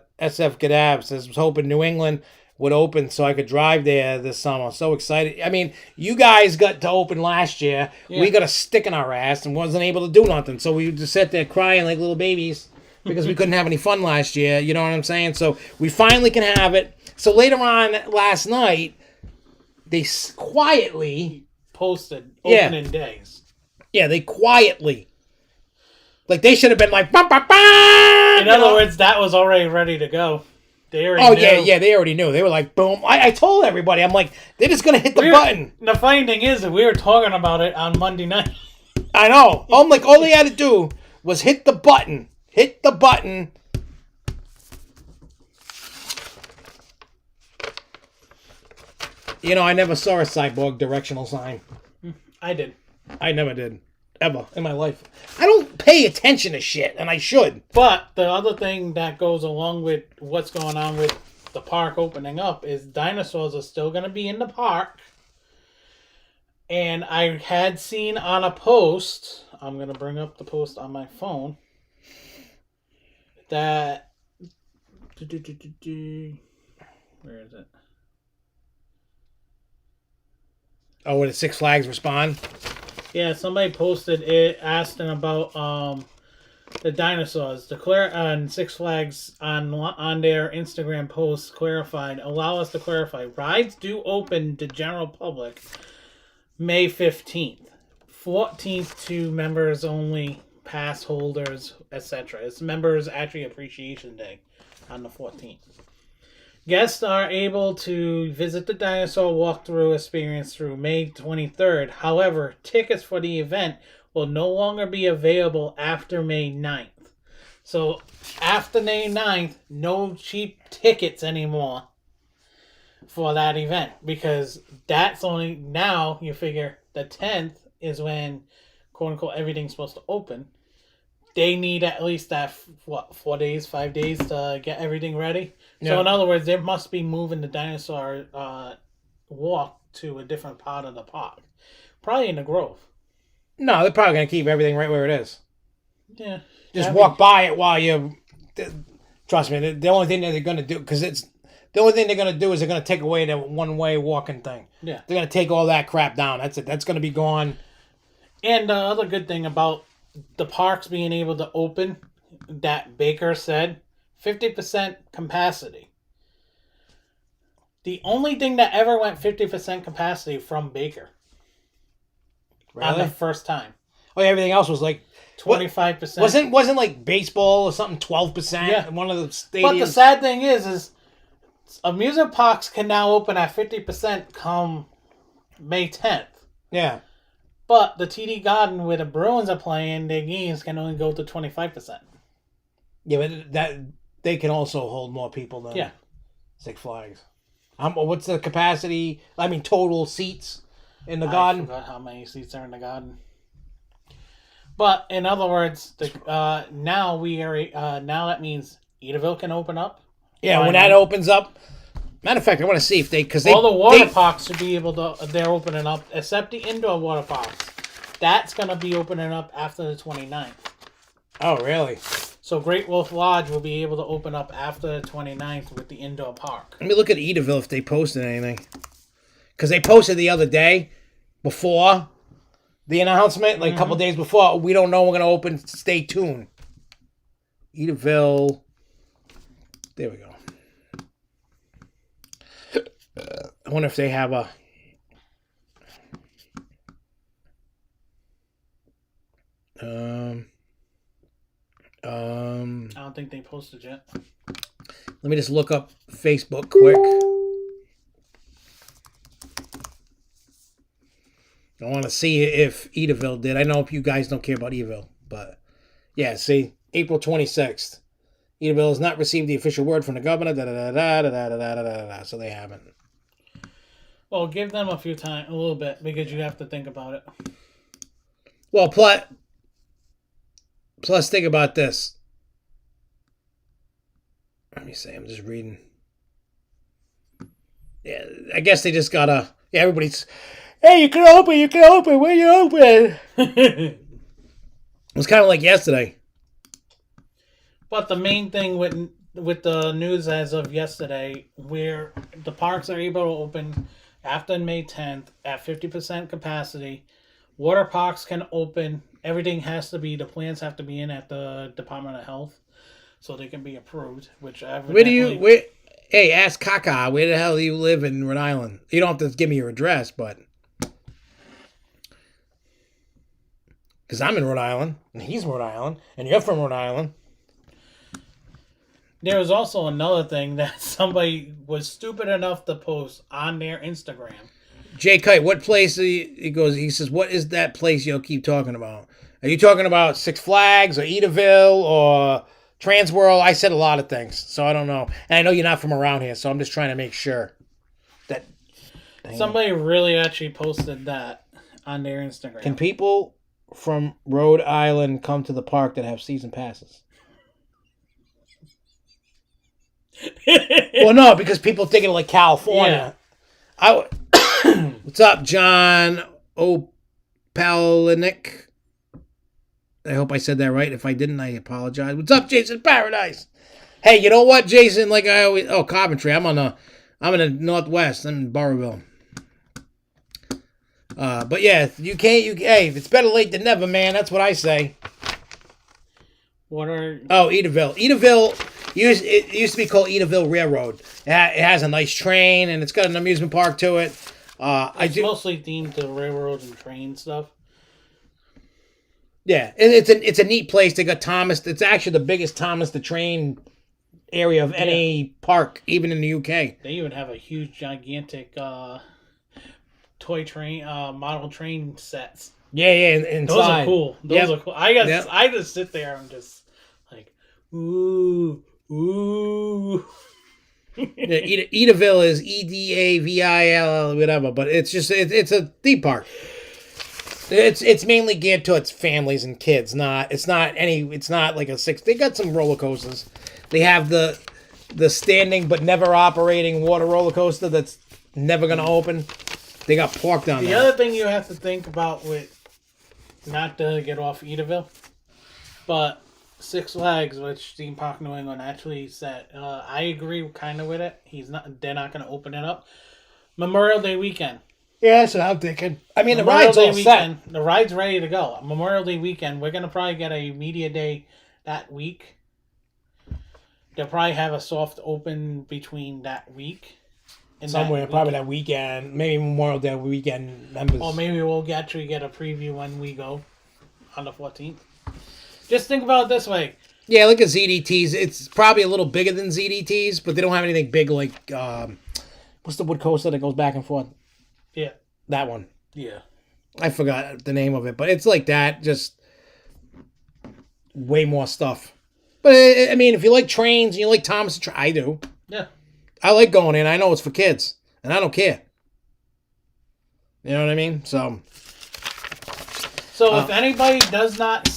Gadab says, was hoping New England would open so I could drive there this summer. So excited. I mean, you guys got to open last year. Yeah. We got a stick in our ass and wasn't able to do nothing. So we just sat there crying like little babies because we couldn't have any fun last year. You know what I'm saying? So we finally can have it. So later on last night, they quietly posted opening days. Yeah, they quietly. Like they should have been like, bah, bah, bah! In other words, that was already ready to go. They already knew. Yeah, they already knew. They were like, boom. I told everybody, I'm like, they're just going to hit the button. The funny thing is that we were talking about it on Monday night. I know. I'm like, all they had to do was hit the button. Hit the button. You know, I never saw a Cyborg directional sign. I did. I never did. Ever in my life. I don't pay attention to shit, and I should. But the other thing that goes along with what's going on with the park opening up is dinosaurs are still going to be in the park. And I had seen on a post, I'm going to bring up the post on my phone, that... Where is it? Oh, would Six Flags respond? Yeah, somebody posted it asking about the dinosaurs. And Six Flags on their Instagram post clarified, allow us to clarify, rides do open to general public May 15th. 14th to members only, pass holders, etc. It's Members Actually Appreciation Day on the 14th. Guests are able to visit the dinosaur walkthrough experience through May 23rd. However, tickets for the event will no longer be available after May 9th. So, after May 9th, no cheap tickets anymore for that event. Because that's only, now you figure the 10th is when, quote unquote, everything's supposed to open. they need at least that 4 days, 5 days to get everything ready. Yeah. So in other words, they must be moving the dinosaur walk to a different part of the park, probably in the Grove. No, they're probably gonna keep everything right where it is. Yeah, Just walk by it while you. Trust me, the only thing that they're gonna do, because it's the only thing they're gonna do is they're gonna take away the one-way walking thing. Yeah, They're gonna take all that crap down. That's it. That's gonna be gone. and the other good thing about the parks being able to open, that Baker said, 50% capacity. The only thing that ever went 50% capacity from Baker on the first time. Oh, yeah, everything else was like 25%. Wasn't like baseball or something 12%? Yeah. In one of the stadiums. But the sad thing is amusement parks can now open at 50% come May 10th. Yeah. But the TD Garden where the Bruins are playing their games can only go to 25%. Yeah, but that they can also hold more people than Six Flags. What's the capacity? I mean, total seats in the garden. I forgot how many seats are in the garden. But in other words, now we are now that means Edaville can open up. Yeah, when that opens up. Matter of fact, I want to see if all the water parks should be able to. They're opening up, except the indoor water parks. That's gonna be opening up after the 29th. Oh, really? So Great Wolf Lodge will be able to open up after the 29th with the indoor park. Let me look at Edaville if they posted anything. Because they posted the other day, before the announcement, like a couple days before. We don't know we're going to open. Stay tuned. Edaville. There we go. I wonder if they have a... I don't think they posted yet. Let me just look up Facebook quick. I want to see if Edaville did. I know if you guys don't care about Edaville, but yeah, see, April 26th. Edaville has not received the official word from the governor. So they haven't. Well, give them a little bit, because you have to think about it. Well, plus think about this. Let me see. I'm just reading. Yeah, I guess they just gotta. Yeah, everybody's. Hey, you can open. Where you open? It was kind of like yesterday. But the main thing with the news as of yesterday, where the parks are able to open after May 10th at 50% capacity, water parks can open. Everything has to be, the plans have to be in at the Department of Health so they can be approved. Hey, ask Kaka, where the hell do you live in Rhode Island? You don't have to give me your address, but. Because I'm in Rhode Island, and he's Rhode Island, and you're from Rhode Island. There was also another thing that somebody was stupid enough to post on their Instagram. Jay Kite, what place? He says, what is that place you'll keep talking about? Are you talking about Six Flags or Edaville or Transworld? I said a lot of things, so I don't know. And I know you're not from around here, so I'm just trying to make sure that... Somebody really actually posted that on their Instagram. Can people from Rhode Island come to the park that have season passes? Well, no, because people think of like California. Yeah. What's up, John Opalinick? I hope I said that right. If I didn't, I apologize. What's up, Jason Paradise? Hey, you know what, Jason? Like I always, Coventry. I'm in the Northwest. I'm in Burrillville. But yeah, hey, it's better late than never, man. That's what I say. Edaville. Edaville. It used to be called Edaville Railroad. It has a nice train, and it's got an amusement park to it. It's mostly themed to railroad and train stuff. Yeah, and it's a neat place. They got Thomas. It's actually the biggest Thomas the Train area of any park, even in the UK. They even have a huge, gigantic toy train, model train sets. Yeah, inside. Those are cool. Those are cool. I just sit there and just like, ooh. Edaville is Edaville, whatever, but it's just it's a theme park. It's mainly geared towards families and kids. It's not like a six. They got some roller coasters. They have the standing but never operating water roller coaster that's never gonna open. They got parked on The that. other thing you have to think about with, not to get off Edaville, but Six Flags, which Theme Park New England actually said, I agree kind of with it. They're not going to open it up. Memorial Day weekend. Yeah, that's what I'm thinking. I mean, Memorial the ride's Day all weekend. set. The ride's ready to go. Memorial Day weekend. We're going to probably get a media day that week. They'll probably have a soft open between that week. And Somewhere, probably that weekend. Maybe Memorial Day weekend members. Or maybe we'll actually get a preview when we go on the 14th. Just think about it this way. Yeah, look at ZDTs. It's probably a little bigger than ZDTs, but they don't have anything big like, what's the wood coaster that goes back and forth? Yeah. That one. Yeah. I forgot the name of it, but it's like that, just way more stuff. But, I mean, if you like trains and you like Thomas, I do. Yeah. I like going in. I know it's for kids, and I don't care. You know what I mean? So if anybody does not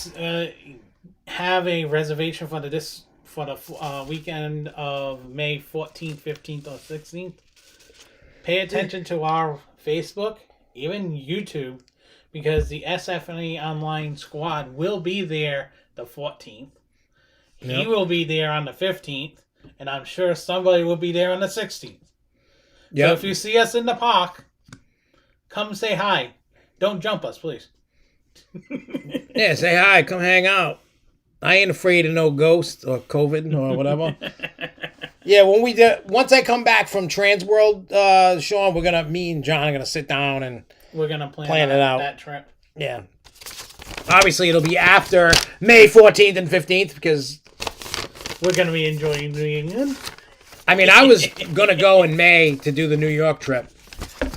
have a reservation for the weekend of May 14th, 15th, or 16th, pay attention to our Facebook, even YouTube, because the SFNEOnline squad will be there the 14th. He will be there on the 15th, and I'm sure somebody will be there on the 16th. yeah. So if you see us in the park, come say hi. Don't jump us, please. Yeah, say hi. Come hang out. I ain't afraid of no ghost or COVID or whatever. Yeah, once I come back from Transworld, Sean, me and John are gonna sit down and we're gonna plan it out. That trip. Yeah. Obviously, it'll be after May 14th and 15th because we're gonna be enjoying New England. I mean, I was gonna go in May to do the New York trip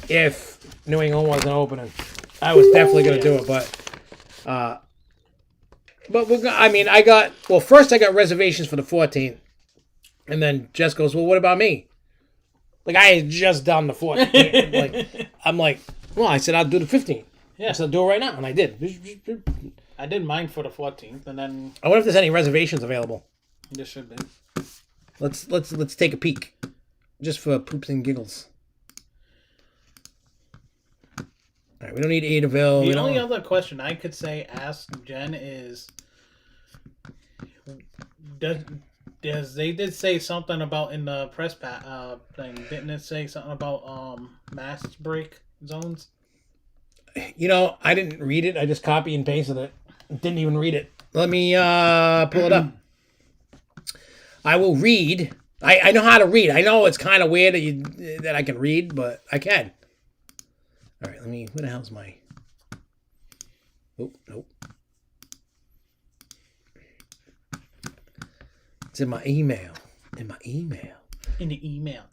if New England wasn't opening. I was definitely gonna do it, but first I got reservations for the 14th, and then Jess goes, "Well, what about me?" Like I had just done the 14th. I'm like, well, I said I'll do the 15th. Yeah, I said I'll do it right now, and I did. I did mine for the 14th, and then I wonder if there's any reservations available. there should be. Let's take a peek, just for poops and giggles. All right, we don't need Adaville. The only other question I could ask Jen is, they did say something about in the press thing? Didn't it say something about mask break zones? You know, I didn't read it. I just copy and pasted it. Didn't even read it. Let me pull it up. I will read. I know how to read. I know it's kind of weird that I can read, but I can. All right, where the hell's my... Oh, nope. It's in my email. In the email.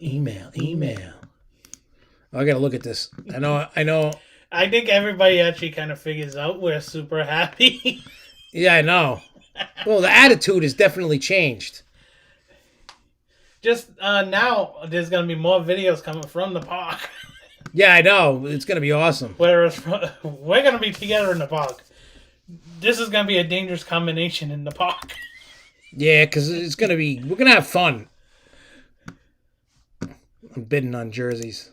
Oh, I gotta look at this. I know. I think everybody actually kind of figures out we're super happy. Yeah, I know. Well, the attitude has definitely changed. Just now, there's going to be more videos coming from the park. Yeah, I know. It's going to be awesome. Whereas we're going to be together in the park. This is going to be a dangerous combination in the park. Yeah, because we're going to have fun. I'm bidding on jerseys.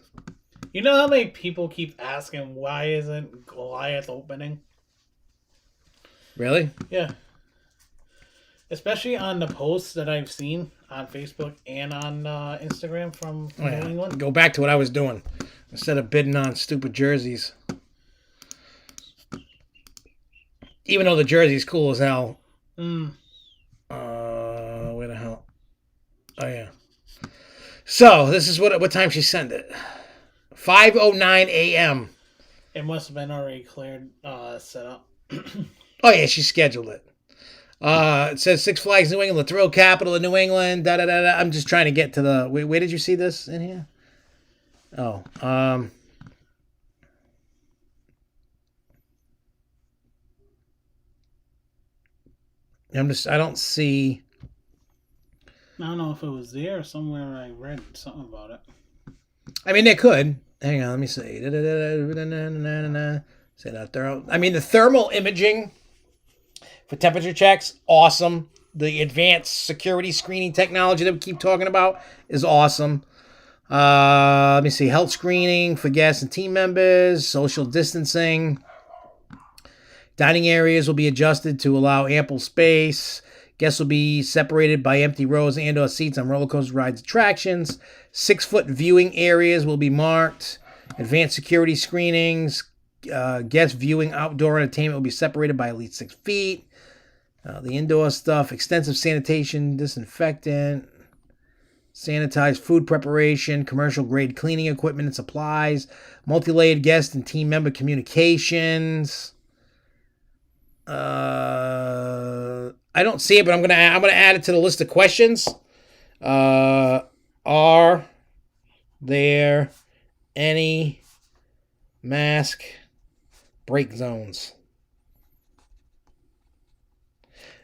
You know how many people keep asking, why isn't Goliath opening? Really? Yeah. Especially on the posts that I've seen on Facebook and on Instagram from New England. Go back to what I was doing. Instead of bidding on stupid jerseys. Even though the jersey's cool as hell. Where the hell? Oh, yeah. So, this is what time she sent it. 5:09 a.m. It must have been already cleared, set up. Oh, yeah, she scheduled it. It says Six Flags New England, the thrill capital of New England. Da da da da. I'm just trying to get to the. Where did you see this in here? Oh, I don't see. I don't know if it was there or somewhere I read something about it. I mean, they could. Hang on, let me see. Say that I mean, the thermal imaging for temperature checks, awesome. The advanced security screening technology that we keep talking about is awesome. Let me see. Health screening for guests and team members. Social distancing. Dining areas will be adjusted to allow ample space. Guests will be separated by empty rows and/or seats on roller coaster rides, attractions. 6-foot viewing areas will be marked. Advanced security screenings. Guest viewing outdoor entertainment will be separated by at least 6 feet. The indoor stuff, extensive sanitation, disinfectant, sanitized food preparation, commercial grade cleaning equipment and supplies, multi-layered guest and team member communications. I don't see it, but I'm gonna add it to the list of questions. Are there any mask break zones?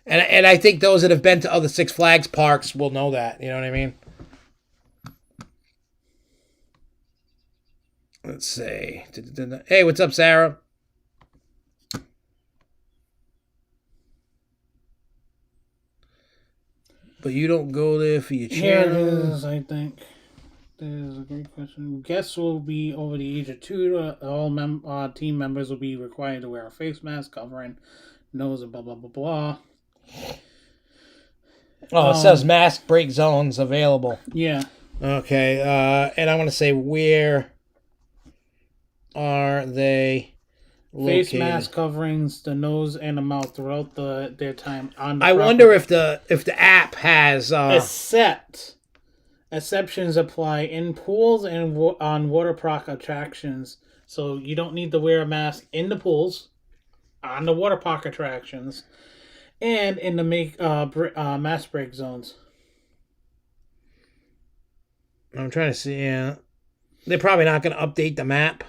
And I think those that have been to other Six Flags parks will know that. You know what I mean? Let's see. Hey, what's up, Sarah? But you don't go there for your Here it channel. is, I think. There's a great question. Guests will be over the age of 2. All team members will be required to wear a face mask covering nose and blah, blah, blah, blah. Oh, it says mask break zones available. Yeah. Okay, and I want to say, where are they located? Face mask coverings, the nose and the mouth throughout their time on the I property. wonder if the app has... Exceptions apply in pools and on water park attractions. So you don't need to wear a mask in the pools, on the water park attractions, and in the mask break zones. I'm trying to see. Yeah, they're probably not going to update the map.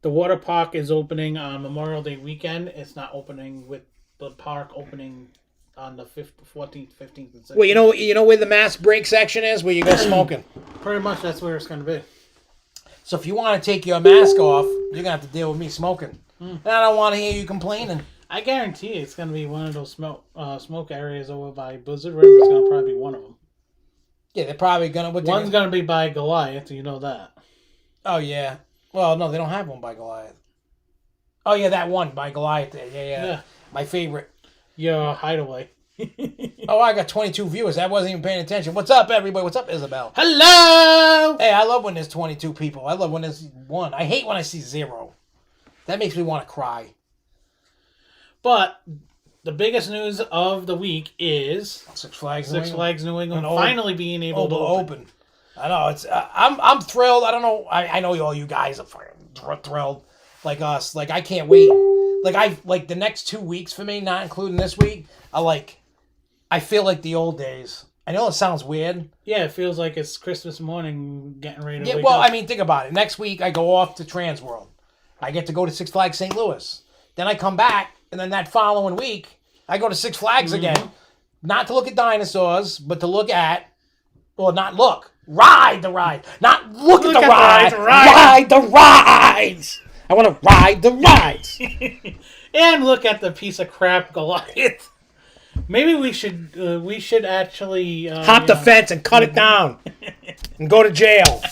The water park is opening on Memorial Day weekend. It's not opening with the park opening on the 14th, 15th, and 16th. Well, you know where the mask break section is, where you go smoking. Pretty much that's where it's going to be. So if you want to take your mask off, you're going to have to deal with me smoking. And I don't want to hear you complaining. I guarantee it's going to be one of those smoke areas over by Blizzard River. It's going to probably be one of them. Yeah, they're probably going to... One's going to be by Goliath, you know that. Oh, yeah. Well, no, they don't have one by Goliath. Oh, yeah, that one by Goliath there. Yeah. My favorite. Your hideaway. Oh, I got 22 viewers. I wasn't even paying attention. What's up, everybody? What's up, Isabel? Hello! Hey, I love when there's 22 people. I love when there's 1. I hate when I see 0. That makes me want to cry. But the biggest news of the week is Six Flags New England finally being able to open. I know it's. I'm thrilled. I don't know. I know all you guys are fucking thrilled, like us. Like I can't wait. Like the next 2 weeks for me, not including this week. I feel like the old days. I know it sounds weird. Yeah, it feels like it's Christmas morning, getting ready to wake well, up. I mean, think about it. Next week I go off to Trans World. I get to go to Six Flags St. Louis. Then I come back, and then that following week I go to Six Flags again, not to look at dinosaurs, but to look at, well, not look, ride the ride, not look at the ride, ride the rides. I want to ride the rides. And look at the piece of crap Goliath. Maybe we should actually hop the fence and cut it down and go to jail.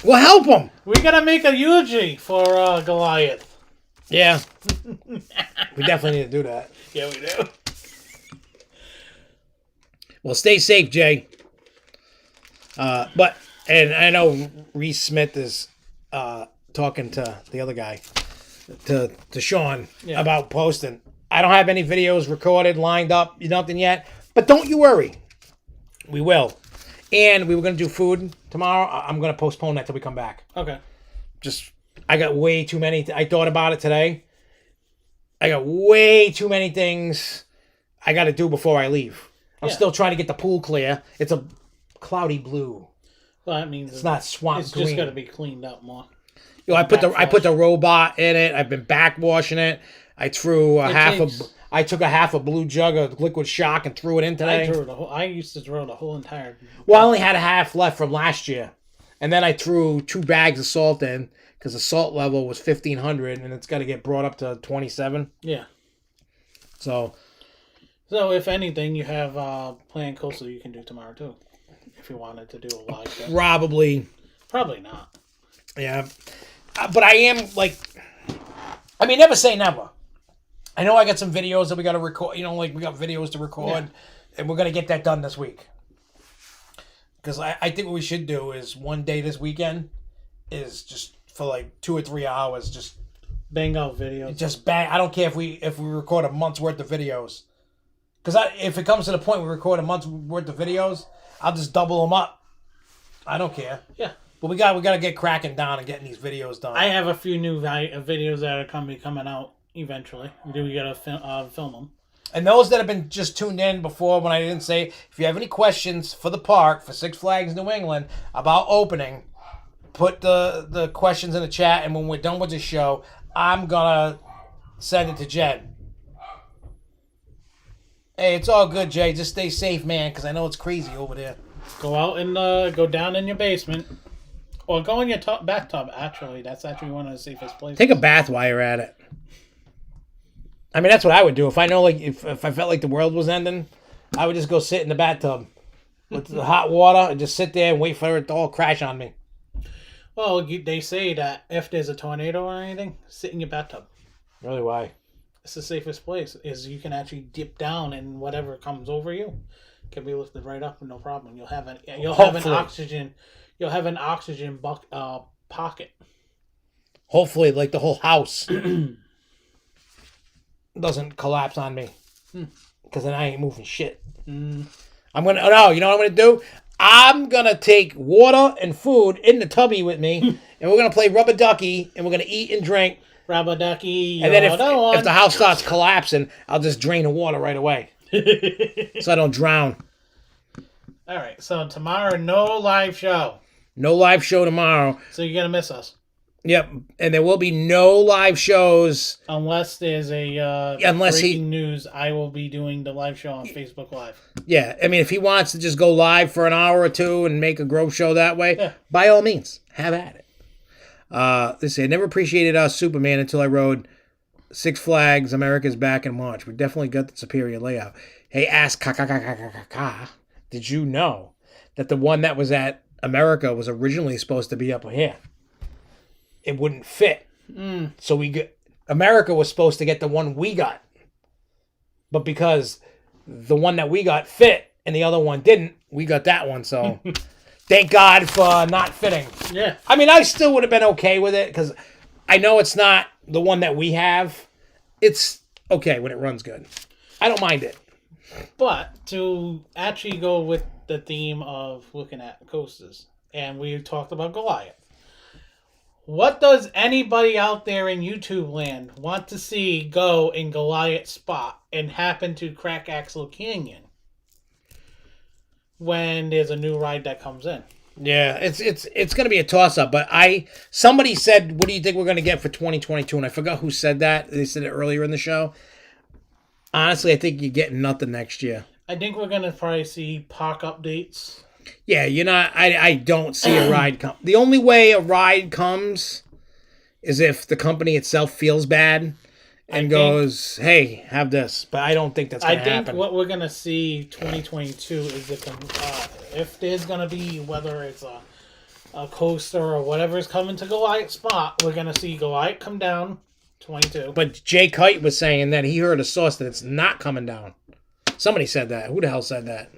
We'll help them. We gotta make a eulogy for Goliath. Yeah, we definitely need to do that. Yeah, we do. Well, stay safe, Jay. And I know Reese Smith is talking to the other guy, to Sean, about posting. I don't have any videos recorded, lined up, nothing yet. But don't you worry. We will. And we were going to do food tomorrow. I'm going to postpone that till we come back. Okay. I got way too many. I thought about it today. I got way too many things I got to do before I leave. I'm still trying to get the pool clear. It's a cloudy blue. Well, that means it's not swamp it's green. It's just got to be cleaned up more. I put the robot in it. I've been backwashing it. I threw I took a half a blue jug of liquid shock and threw it in today. I used to throw the whole entire. Well, I only had a half left from last year, and then I threw 2 bags of salt in because the salt level was 1,500, and it's got to get brought up to 27. Yeah. So if anything, you have Plan Coastal you can do tomorrow too, if you wanted to do a live show. probably not. Yeah, but I am like, I mean, never say never. I know I got some videos that we got to record. You know, like we got videos to record, and we're gonna get that done this week. Because I think what we should do is one day this weekend is just for like 2 or 3 hours, just bang out videos. Just bang. I don't care if we record a month's worth of videos. Because if it comes to the point we record a month's worth of videos, I'll just double them up. I don't care. Yeah. But we got to get cracking down and getting these videos done. I have a few new videos that are coming out eventually. We got to film them. And those that have been just tuned in before when I didn't say, if you have any questions for the park, for Six Flags New England, about opening, put the questions in the chat, and when we're done with the show, I'm going to send it to Jen. Hey, it's all good, Jay. Just stay safe, man, because I know it's crazy over there. Go out and go down in your basement. Or go in your bathtub, actually. That's actually one of the safest places. Take a bath while you're at it. I mean, that's what I would do. If I know, like, if I felt like the world was ending, I would just go sit in the bathtub with the hot water and just sit there and wait for it to all crash on me. Well, they say that if there's a tornado or anything, sit in your bathtub. Really, why? It's the safest place. Is you can actually dip down and whatever comes over you can be lifted right up with no problem. You'll have an oxygen pocket. Hopefully, like the whole house doesn't collapse on me, because then I ain't moving shit. I'm gonna. Oh no, you know what I'm gonna do? I'm gonna take water and food in the tubby with me, and we're gonna play rubber ducky, and we're gonna eat and drink. Rubber ducky. And then if the house starts collapsing, I'll just drain the water right away, so I don't drown. All right. So tomorrow, no live show. No live show tomorrow. So you're gonna miss us. Yep, and there will be no live shows unless there's a breaking news. I will be doing the live show on Facebook Live. Yeah, I mean, if he wants to just go live for an hour or two and make a Grove show that way, by all means, have at it. They say, I never appreciated Superman until I rode Six Flags America's Back in March. We definitely got the superior layout. Hey, ask did you know that the one that was at America was originally supposed to be up here? It wouldn't fit. So America was supposed to get the one we got. But because the one that we got fit and the other one didn't, we got that one. So thank God for not fitting. Yeah. I mean, I still would have been okay with it because I know it's not the one that we have. It's okay when it runs good. I don't mind it. But to actually go with the theme of looking at coasters, and we talked about Goliath. What does anybody out there in YouTube land want to see go in Goliath spot and happen to crack Axle Canyon when there's a new ride that comes in? Yeah, it's going to be a toss-up, but somebody said, what do you think we're going to get for 2022? And I forgot who said that. They said it earlier in the show. Honestly, I think you're getting nothing next year. I think we're going to probably see park updates. Yeah, I don't see a ride come. The only way a ride comes is if the company itself feels bad and goes, hey, have this. But I don't think that's going to happen. I think what we're going to see 2022 is if there's going to be, whether it's a coaster or whatever is coming to Goliath spot, we're going to see Goliath come down 22. But Jay Kite was saying that he heard a source that it's not coming down. Somebody said that. Who the hell said that?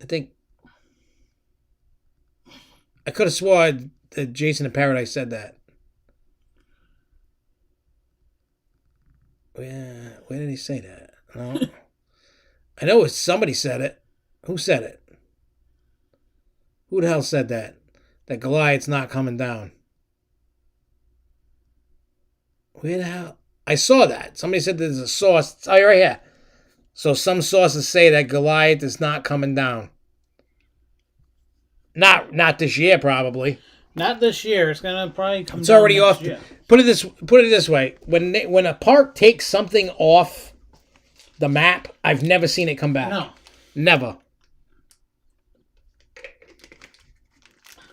I think I could have sworn that Jason in Paradise said that. Where did he say that? No. I know somebody said it. Who said it? Who the hell said that? That Goliath's not coming down. Where the hell? I saw that. Somebody said there's a source. Oh, you're right here. So some sources say that Goliath is not coming down. Not this year, probably. Not this year. It's gonna probably come. It's already off. Year. Put it this way: when a park takes something off the map, I've never seen it come back. No, never.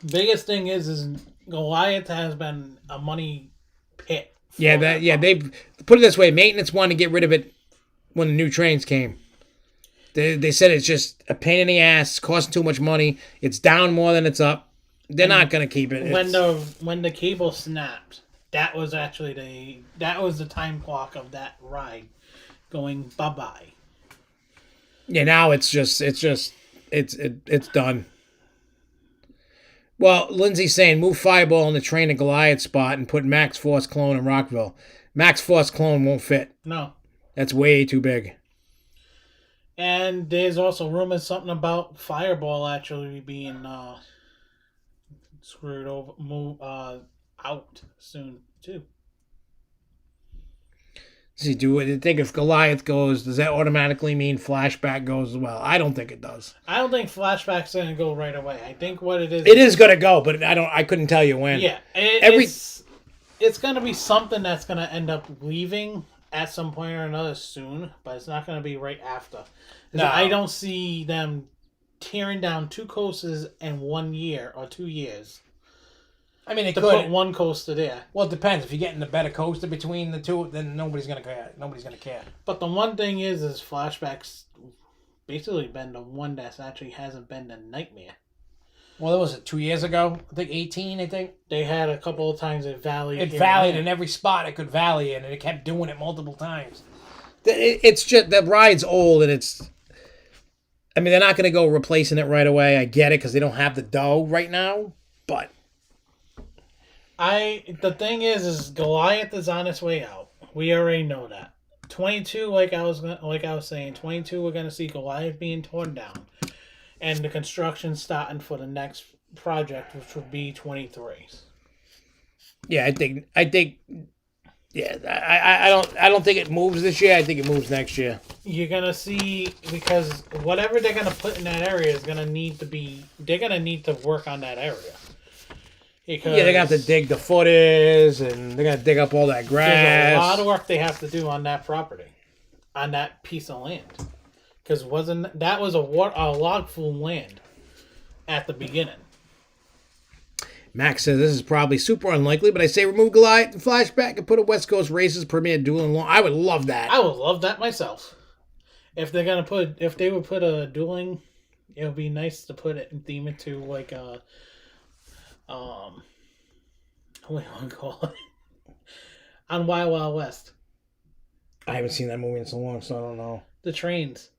Biggest thing is Goliath has been a money pit. Yeah, they put it this way. Maintenance wanted to get rid of it when the new trains came. They said it's just a pain in the ass, costing too much money. It's down more than it's up. They're not going to keep it. When the cable snapped, that was actually the time clock of that ride going bye-bye. Yeah, now it's done. Well, Lindsay's saying move Fireball in the train to Goliath spot and put Max Force Clone in Rockville. Max Force Clone won't fit. No. That's way too big. And there's also rumors something about Fireball actually being screwed over, out soon too. See, do you think if Goliath goes, does that automatically mean Flashback goes as well? I don't think it does. I don't think Flashback's gonna go right away. I think what it is gonna go, but I couldn't tell you when. Yeah, it's gonna be something that's gonna end up leaving at some point or another soon, but it's not gonna be right after. No, I don't see them tearing down 2 coasters in 1 year or 2 years. I mean, put one coaster there. Well, it depends. If you're getting the better coaster between the two, then nobody's gonna care. But the one thing is Flashback's basically been the one that's actually hasn't been a nightmare. Well, that was 2 years ago. I think 18. I think they had a couple of times it valleyed. It valleyed in every spot it could valley in, and it kept doing it multiple times. It's just the ride's old, and it's. I mean, they're not going to go replacing it right away. I get it because they don't have the dough right now, but. The thing is Goliath is on its way out. We already know that. 22, like I was saying, 22 we're gonna see Goliath being torn down, and the construction starting for the next project, which would be 23. Yeah, I think. Yeah, I don't think it moves this year. I think it moves next year. You're gonna see, because whatever they're gonna put in that area is gonna need to be. They're gonna need to work on that area. Because they're going to have to dig the footies, and they're going to dig up all that grass. There's a lot of work they have to do on that property, on that piece of land. Because that was a log full land at the beginning. Max says this is probably super unlikely, but I say remove Goliath and Flashback and put a West Coast Races premier dueling long. I would love that. I would love that myself. If they would put a dueling, it would be nice to put it and theme it to like a. What do you call it? On Wild Wild West. I haven't seen that movie in so long, so I don't know. The trains.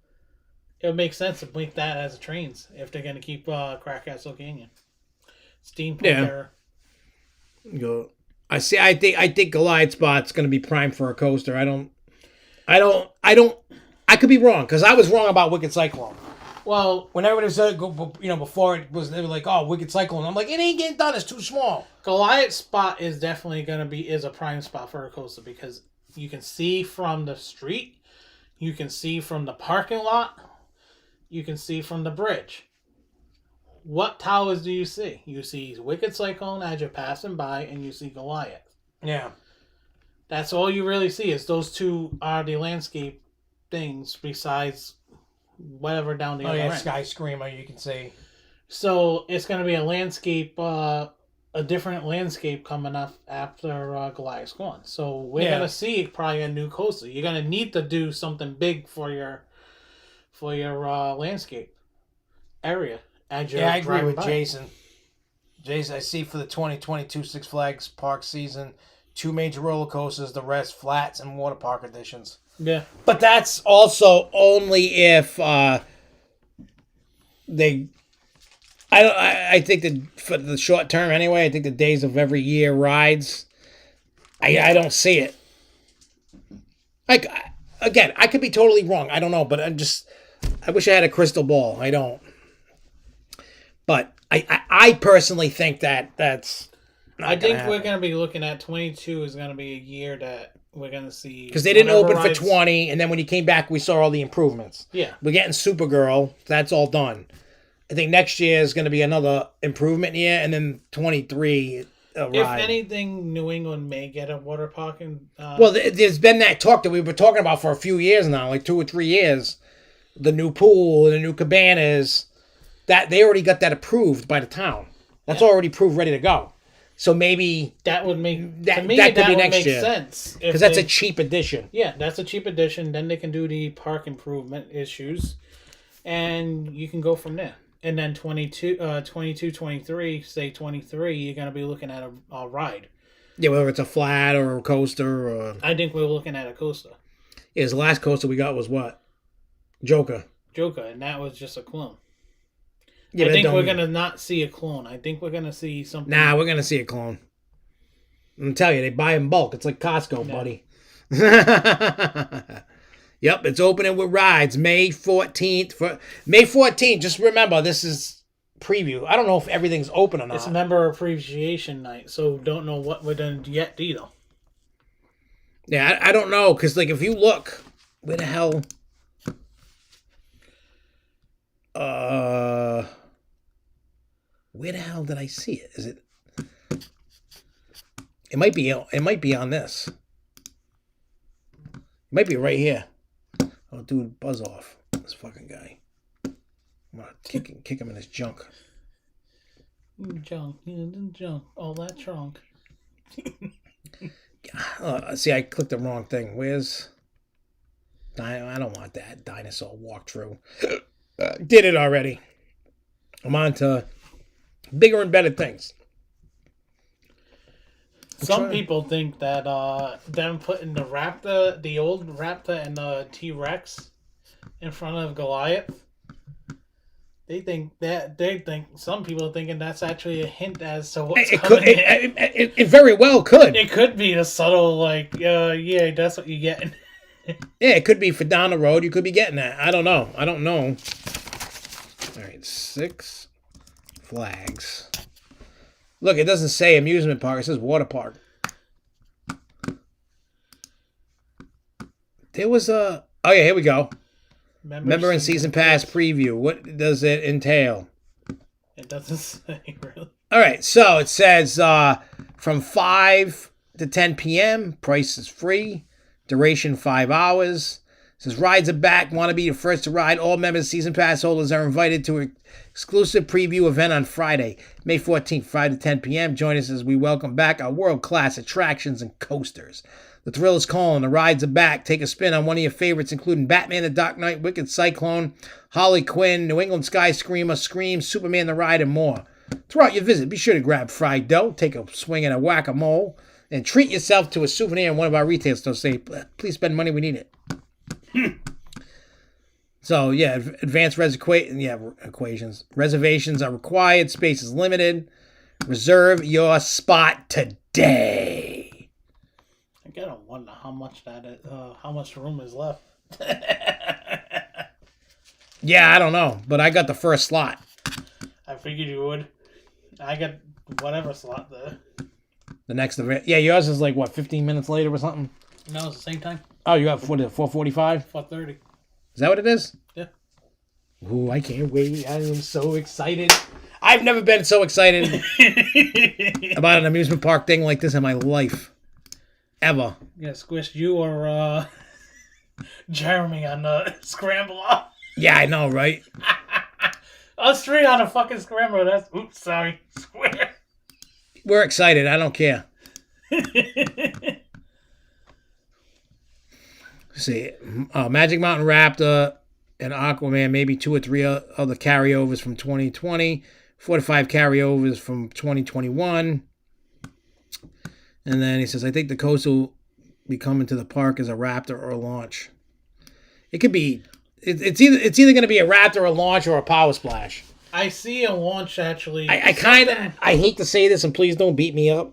It would make sense to make that as trains if they're going to keep Crack Castle Canyon. Steampunk era. Go. I think Goliath Spot's going to be prime for a coaster. I could be wrong because I was wrong about Wicked Cyclone. Well, whenever there's before it was, they were like, oh, Wicked Cyclone. I'm like, it ain't getting done. It's too small. Goliath Spot is definitely going to be a prime spot for a coaster because you can see from the street, you can see from the parking lot, you can see from the bridge. What towers do you see? You see Wicked Cyclone as you're passing by, and you see Goliath. Yeah. That's all you really see is those two are the landscape things besides whatever down the other end. Sky Screamer you can see. So it's going to be a landscape, a different landscape coming up after Goliath's gone. So we're going to see probably a new coaster. You're going to need to do something big for your landscape area. I agree with Jason. Jason, I see for the 2022 Six Flags Park season, 2 major roller coasters, the rest flats and water park additions. Yeah. But that's also only if they... I think that for the short term anyway, I think the days of every year rides, I don't see it. Like, again, I could be totally wrong. I don't know, but I wish I had a crystal ball. I don't. But I personally think that's I think we're going to be looking at 22 is going to be a year that we're going to see. Because they didn't open for 20, and then when you came back, we saw all the improvements. Yeah. We're getting Supergirl. That's all done. I think next year is going to be another improvement year, and then 23 a ride. If anything, New England may get a water park. Well, there's been that talk that we've been talking about for a few years now, like 2 or 3 years. The new pool, the new cabanas. That they already got that approved by the town. That's already approved, ready to go. So maybe that would make that to me, could that be would next make year. sense Because that's a cheap addition. Yeah, that's a cheap addition. Then they can do the park improvement issues, and you can go from there. And then 22, 23, say 23, you're going to be looking at a ride. Yeah, whether it's a flat or a coaster or... I think we're looking at a coaster. Yeah, the last coaster we got was what? Joker, and that was just a clone. Yeah, I think we're going to not see a clone. I think we're going to see something... Nah, we're going to see a clone. I'm telling you, they buy in bulk. It's like Costco, buddy. Yep, it's opening with rides May 14th. May 14th, just remember, this is preview. I don't know if everything's open or not. It's member appreciation night, so don't know what we're done yet either. Yeah, I don't know, because like if you look, where the hell... where the hell did I see it? Is it... It might be on this. It might be right here. Oh, dude, buzz off. This fucking guy. I'm gonna kick him in his junk. Junk. All that trunk. See, I clicked the wrong thing. Where's... I don't want that dinosaur walkthrough. Did it already. I'm on to bigger and better things. Some people think that them putting the old Raptor and the T-Rex in front of Goliath, some people are thinking that's actually a hint as to what's coming. It very well could. It could be a subtle, like, yeah, that's what you get. Yeah, it could be for down the road. You could be getting that. I don't know. All right, 6 flags. Look, it doesn't say amusement park. It says water park. There was a... Oh, yeah, here we go. Member and Season Pass preview. What does it entail? It doesn't say, really. All right, so it says from 5 to 10 p.m., price is free, duration 5 hours. It says rides are back, want to be the first to ride. All members Season Pass holders are invited to an exclusive preview event on Friday, May 14th, 5 to 10 p.m. Join us as we welcome back our world-class attractions and coasters. The thrill is calling. The rides are back. Take a spin on one of your favorites, including Batman the Dark Knight, Wicked Cyclone, Harley Quinn, New England Sky Screamer, Scream, Superman the Ride, and more. Throughout your visit, be sure to grab fried dough, take a swing at a whack-a-mole, and treat yourself to a souvenir in one of our retail stores. Say, please spend money, we need it. So, yeah, advanced equations. Reservations are required. Space is limited. Reserve your spot today. I gotta wonder how much how much room is left. Yeah, I don't know, but I got the first slot. I figured you would. I got whatever slot there. The next event. Yeah, yours is like, what, 15 minutes later or something? No, it's the same time. Oh, you got 4:45? 4:30. Is that what it is? Yeah. Ooh, I can't wait. I am so excited. I've never been so excited about an amusement park thing like this in my life. Ever. Yeah, squished you or Jeremy on the scrambler. Yeah, I know, right? Us three on a fucking scrambler. That's... Oops, sorry. Square. We're excited. I don't care. Let's see. Magic Mountain Raptor and Aquaman, maybe 2 or 3 other carryovers from 2020. 4 to 5 carryovers from 2021. And then he says, I think the coaster will be coming to the park as a Raptor or a launch. It could be... It's either going to be a Raptor, a launch, or a Power Splash. I see a launch, actually. I hate to say this, and please don't beat me up,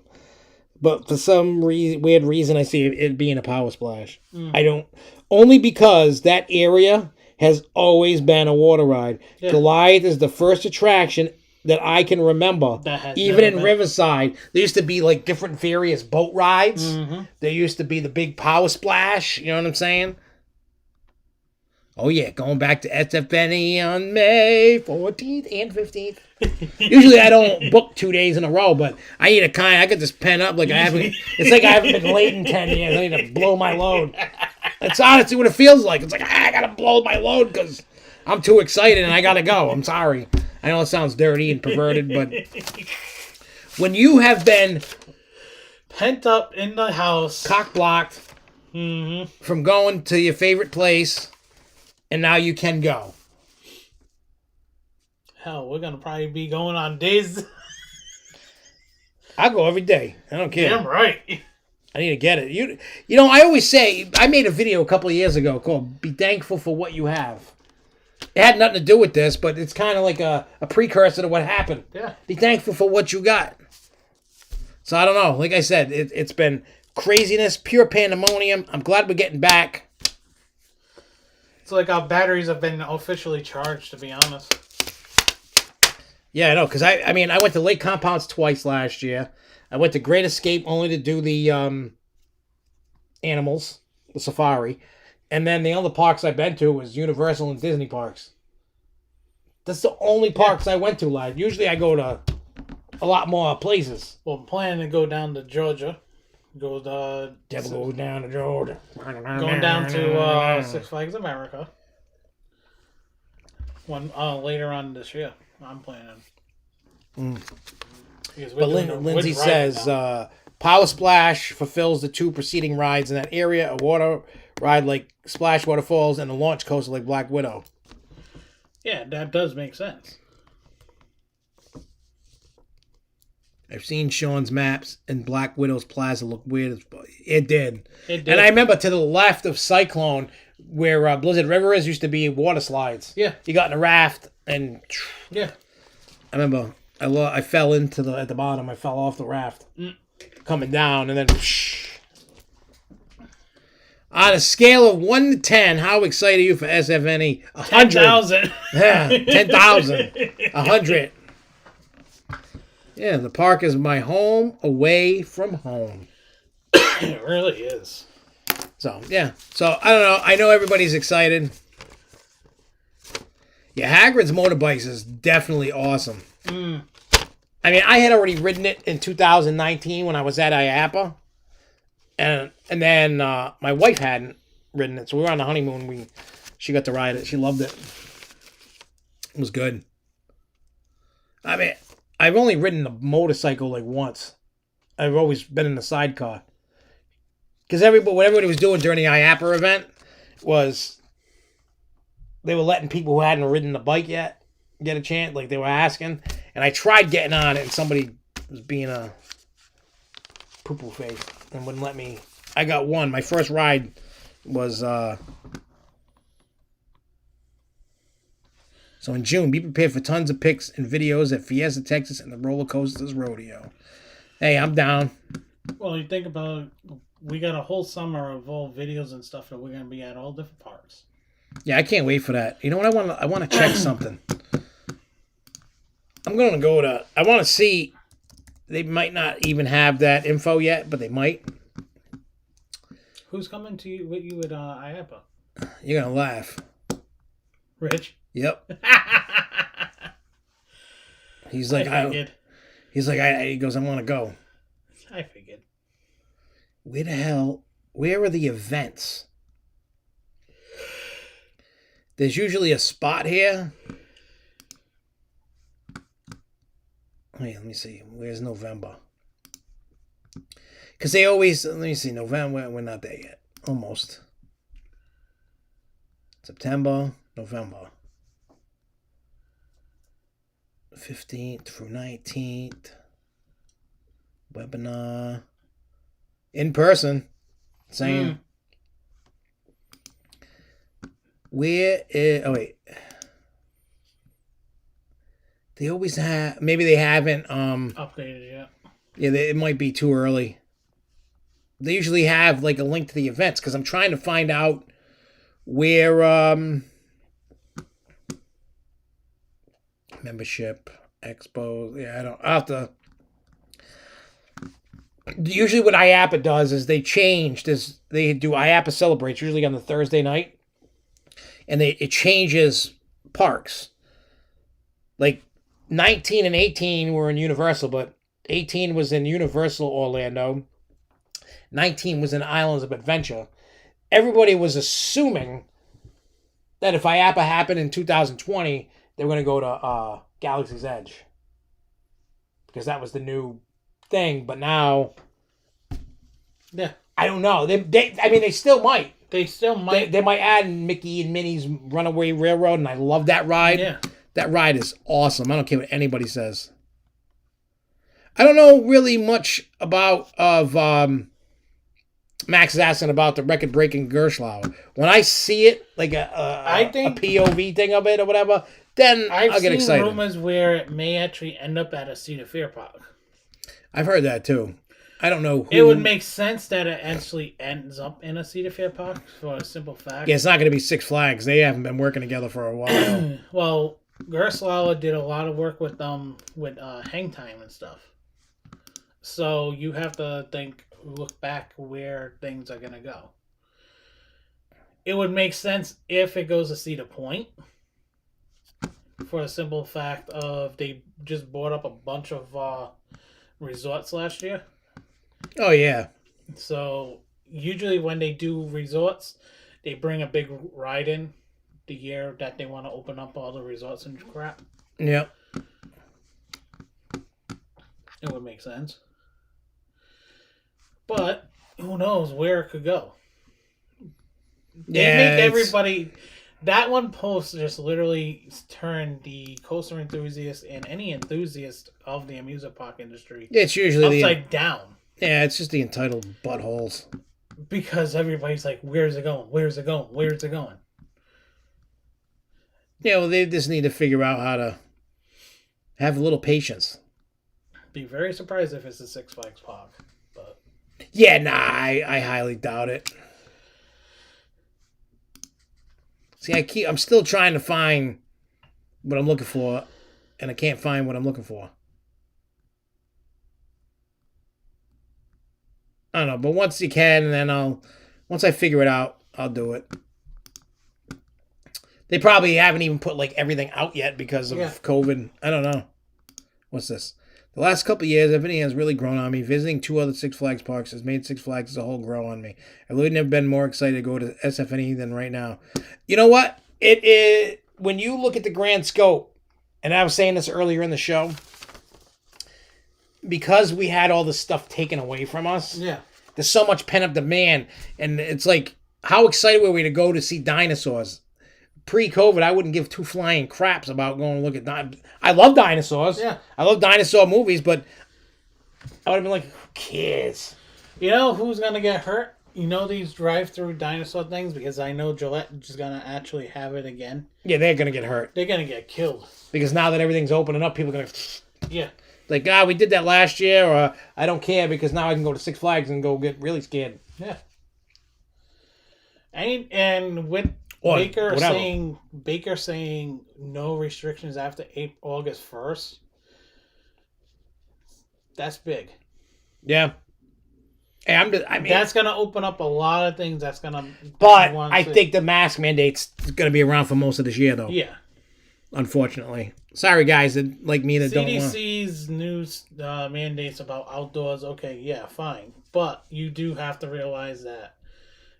but for some weird reason, I see it being a Power Splash. I don't... Only because that area has always been a water ride. Yeah. Goliath is the first attraction that I can remember. Even in Riverside, there used to be like different various boat rides. Mm-hmm. There used to be the big Power Splash. You know what I'm saying? Oh, yeah, going back to SFNE on May 14th and 15th. Usually I don't book 2 days in a row, but I need I could just pen up like I haven't... It's like I haven't been late in 10 years. I need to blow my load. That's honestly what it feels like. It's like, I got to blow my load because I'm too excited and I got to go. I'm sorry. I know it sounds dirty and perverted, but When you have been Pent up in the house. cock-blocked from going to your favorite place, and now you can go. Hell, we're gonna probably be going on days. I go every day. I don't care. Damn right. I need to get it. You know, I always say, I made a video a couple of years ago called Be Thankful for What You Have. It had nothing to do with this, but it's kind of like a precursor to what happened. Yeah. Be thankful for what you got. So I don't know. Like I said, it's been craziness, pure pandemonium. I'm glad we're getting back. It's like our batteries have been officially charged, to be honest. Yeah, I know, because I mean, I went to Lake Compounds twice last year. I went to Great Escape only to do the animals, the safari. And then the other parks I've been to was Universal and Disney parks. That's the only parks I went to last. Usually I go to a lot more places. Well, I'm planning to go down to Georgia. Go to... Devil goes down to Georgia. Going down to Six Flags America. Later on this year. I'm planning. But Lindsay says, Power Splash fulfills the two preceding rides in that area. A water ride like Splash Waterfalls and a launch coaster like Black Widow. Yeah, that does make sense. I've seen Sean's maps, and Black Widow's Plaza looked weird. It did. It did. And I remember to the left of Cyclone, where Blizzard River is, used to be water slides. Yeah. You got in a raft, and... Yeah. I remember I fell into at the bottom. I fell off the raft. Coming down, and then... On a scale of 1 to 10, how excited are you for SFNE? 100. 10,000. Yeah, 10,000. 100. Yeah, the park is my home away from home. It really is. So, yeah. So, I don't know. I know everybody's excited. Yeah, Hagrid's Motorbikes is definitely awesome. I mean, I had already ridden it in 2019 when I was at IAPA. And then my wife hadn't ridden it. So we were on the honeymoon. She got to ride it. She loved it. It was good. I mean, I've only ridden a motorcycle like once. I've always been in the sidecar. Because what everybody was doing during the IAPA event was they were letting people who hadn't ridden the bike yet get a chance. Like they were asking. And I tried getting on it and somebody was being a poo-poo face and wouldn't let me. I got one. My first ride was... So in June, be prepared for tons of pics and videos at Fiesta, Texas, and the Roller Coasters Rodeo. Hey, I'm down. Well, you think about it, we got a whole summer of all videos and stuff that we're going to be at all different parks. Yeah, I can't wait for that. You know what? I want to check something. I'm going to go to... I want to see... They might not even have that info yet, but they might. Who's coming to you with you at IAPA? You're going to laugh. Rich? Yep. He's like, he goes, I want to go. I figured. Where are the events? There's usually a spot here. Wait, let me see. Where's November? Because they always, let me see, November, we're not there yet. Almost. September, November. 15th through 19th. Webinar. In person. Same. Where is... Oh, wait. They always have... Maybe they haven't... Updated yet. Yeah, it might be too early. They usually have, like, a link to the events, because I'm trying to find out where... Membership, expos. Yeah, I'll have to... Usually what IAPA does is they change this. They do IAPA Celebrates, usually on the Thursday night. And it changes parks. Like 19 and 18 were in Universal, but 18 was in Universal Orlando. 19 was in Islands of Adventure. Everybody was assuming that if IAPA happened in 2020, they were going to go to Galaxy's Edge. Because that was the new thing, but now Yeah. I don't know. They still might. They still might. They might add Mickey and Minnie's Runaway Railroad, and I love that ride. Yeah. That ride is awesome. I don't care what anybody says. I don't know really much about Max is asking about the record-breaking Gerstlauer. When I see it, like I think a POV thing of it or whatever, then I'll get excited. I've seen rumors where it may actually end up at a Cedar Fair park. I've heard that too. I don't know who. It would make sense that it actually ends up in a Cedar Fair park for a simple fact. Yeah, it's not going to be Six Flags. They haven't been working together for a while. Well, Gerstlauer did a lot of work with hang time and stuff. So you have to look back where things are going to go. It would make sense if it goes to Cedar Point for a simple fact of they just bought up a bunch of resorts last year. Oh, yeah. So usually when they do resorts, they bring a big ride in the year that they want to open up all the resorts and crap. Yep. It would make sense. But who knows where it could go. They make everybody... That one post just literally turned the coaster enthusiast and any enthusiast of the amusement park industry it's usually upside down. Yeah, it's just the entitled buttholes. Because everybody's like, where's it going? Where's it going? Where's it going? Yeah, well, they just need to figure out how to have a little patience. Be very surprised if it's a Six Flags park. But yeah, nah, I highly doubt it. See, I'm still trying to find what I'm looking for, and I can't find what I'm looking for. I don't know, but once you can, and then once I figure it out, I'll do it. They probably haven't even put like everything out yet because of COVID. I don't know. What's this? The last couple of years, everything has really grown on me. Visiting 2 other Six Flags parks has made Six Flags as a whole grow on me. I've really never been more excited to go to SFNE than right now. You know what? It is when you look at the grand scope, and I was saying this earlier in the show, because we had all this stuff taken away from us. yeah, There's so much pent up demand, and it's like, how excited were we to go to see dinosaurs? Pre-COVID, I wouldn't give 2 flying craps about going to look at I love dinosaurs. Yeah. I love dinosaur movies, but I would have been like, who cares? You know who's gonna get hurt? You know these drive-through dinosaur things, because I know Gillette is gonna actually have it again. Yeah, they're gonna get hurt They're gonna get killed. because now that everything's opening up, people are gonna Yeah. like, we did that last year, or I don't care because now I can go to Six Flags and go get really scared. Yeah. And with Or Baker whatever. saying no restrictions after August 1st, that's big. Yeah. Hey, That's gonna open up a lot of things. That's gonna. But I think the mask mandate's gonna be around for most of this year, though. Yeah. Unfortunately, sorry guys that like me that don't want. CDC's new mandates about outdoors. Okay, yeah, fine, but you do have to realize that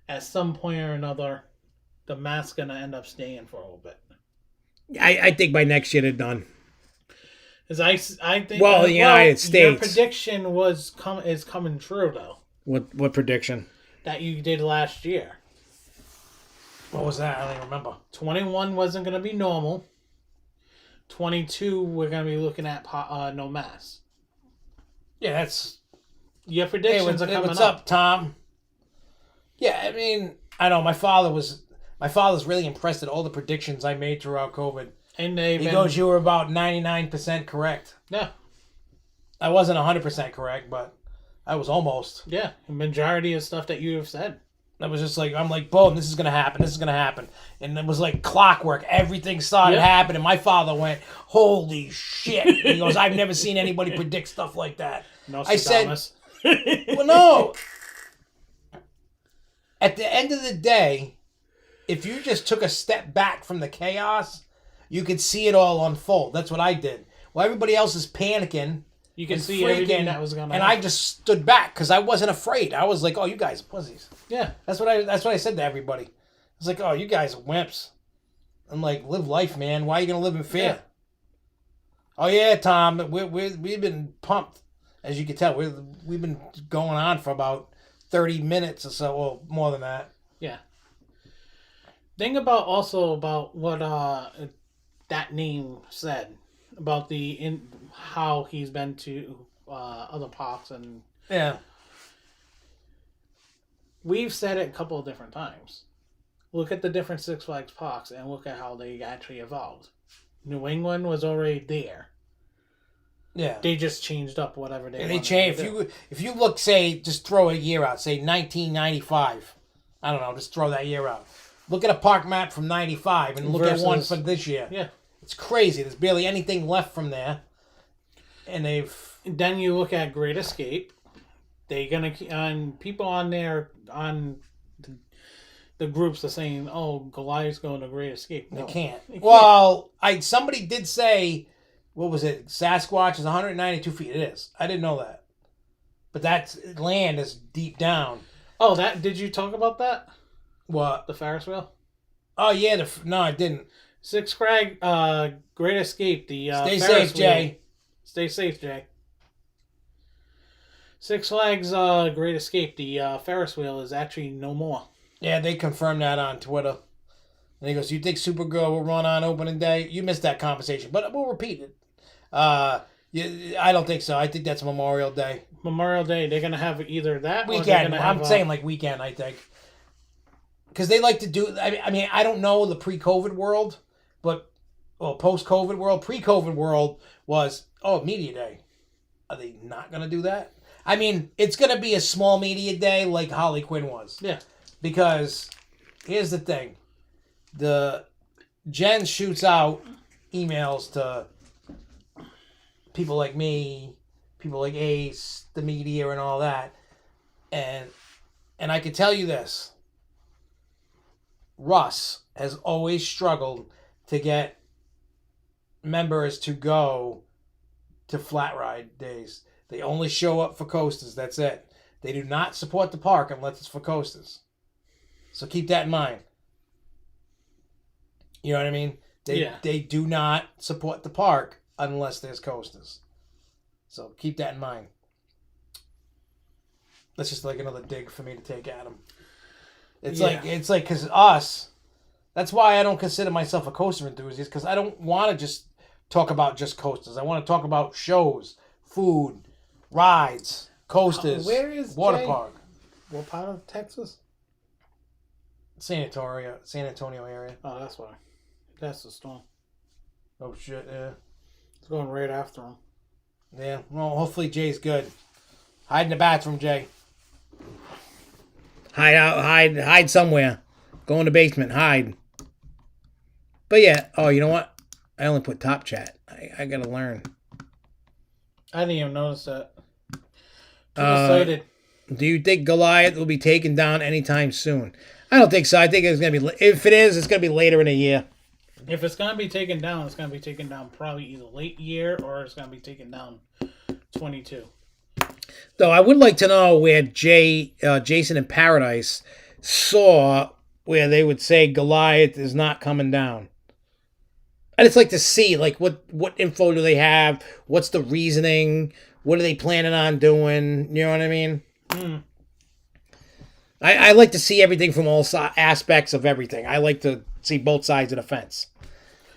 at some point or another, the mask's gonna end up staying for a little bit. I think by next year they're done. Because I think. Well, the United States. Your prediction is coming true though. What prediction? That you did last year. What was that? I don't even remember. 21 wasn't gonna be normal. 22, we're gonna be looking at no mask. Yeah, that's. Your predictions are coming what's up, Tom? Yeah, I mean, I know my father's really impressed at all the predictions I made throughout COVID. And he goes, you were about 99% correct. Yeah. I wasn't 100% correct, but I was almost. Yeah, the majority of stuff that you have said. I was just like, I'm like, boom, this is going to happen. This is going to happen. And it was like clockwork. Everything started happening. And my father went, holy shit. And he goes, I've never seen anybody predict stuff like that. I said, well, no. At the end of the day, if you just took a step back from the chaos, you could see it all unfold. That's what I did. While everybody else is panicking, you can see everything that was going on. And I just stood back because I wasn't afraid. I was like, oh, you guys are pussies. Yeah. That's what I said to everybody. I was like, oh, you guys are wimps. I'm like, live life, man. Why are you going to live in fear? Yeah. Oh, yeah, Tom. We've been pumped. As you can tell, we've been going on for about 30 minutes or so, or more than that. Yeah. Think about what that name said about how he's been to other parks, and Yeah. we've said it a couple of different times. Look at the different Six Flags parks and look at how they actually evolved. New England was already there. Yeah. They just changed up whatever they. They changed. If you look, say, just throw a year out, say 1995. I don't know, just throw that year out. Look at a park map from 95 and look at one for this year. Yeah. It's crazy. There's barely anything left from there. And then you look at Great Escape. They're gonna and people on there on the groups are saying, "Oh, Goliath's going to Great Escape." No, they can't. They can't. Well, somebody did say, what was it? Sasquatch is 192 feet. It is. I didn't know that. But that land is deep down. Oh, did you talk about that? What? The Ferris wheel? Oh yeah. No, I didn't. Six Flags, Great Escape. The Stay Ferris safe, Jay. Wheel. Stay safe, Jay. Six Flags, Great Escape. The Ferris wheel is actually no more. Yeah, they confirmed that on Twitter. And he goes, "You think Supergirl will run on opening day?" You missed that conversation, but we'll repeat it. I don't think so. I think that's Memorial Day. Memorial Day, they're gonna have either that weekend. I'm saying like weekend. I think because they like to do. I mean, I don't know the pre-COVID world, but post-COVID world. Pre-COVID world was media day. Are they not gonna do that? I mean, it's gonna be a small media day like Harley Quinn was. Yeah. Because here's the thing. Jen shoots out emails to people like me, people like Ace, the media, and all that. And I can tell you this. Russ has always struggled to get members to go to flat ride days. They only show up for coasters. That's it. They do not support the park unless it's for coasters. So keep that in mind. You know what I mean? They do not support the park unless there's coasters. So keep that in mind. That's just like another dig for me to take at them. It's like because us. That's why I don't consider myself a coaster enthusiast, because I don't want to just talk about just coasters. I want to talk about shows, food, rides, coasters, where is water Jay? park. What part of Texas? San Antonio area. Oh, that's why. That's the storm. Oh shit! Yeah. It's going right after him. Yeah. Well, hopefully Jay's good. Hide in the bathroom, Jay. Hide out. Hide somewhere. Go in the basement. Hide. But yeah. Oh, you know what? I only put top chat. I gotta learn. I didn't even notice that. Too excited. Do you think Goliath will be taken down anytime soon? I don't think so. I think it's gonna be. If it is, it's gonna be later in the year. If it's gonna be taken down, it's gonna be taken down probably either late year or it's gonna be taken down 22. Though I would like to know where Jason in Paradise saw where they would say Goliath is not coming down. I'd just like to see like what info do they have? What's the reasoning? What are they planning on doing? You know what I mean? Mm. I like to see everything from all aspects of everything. I like to see both sides of the fence.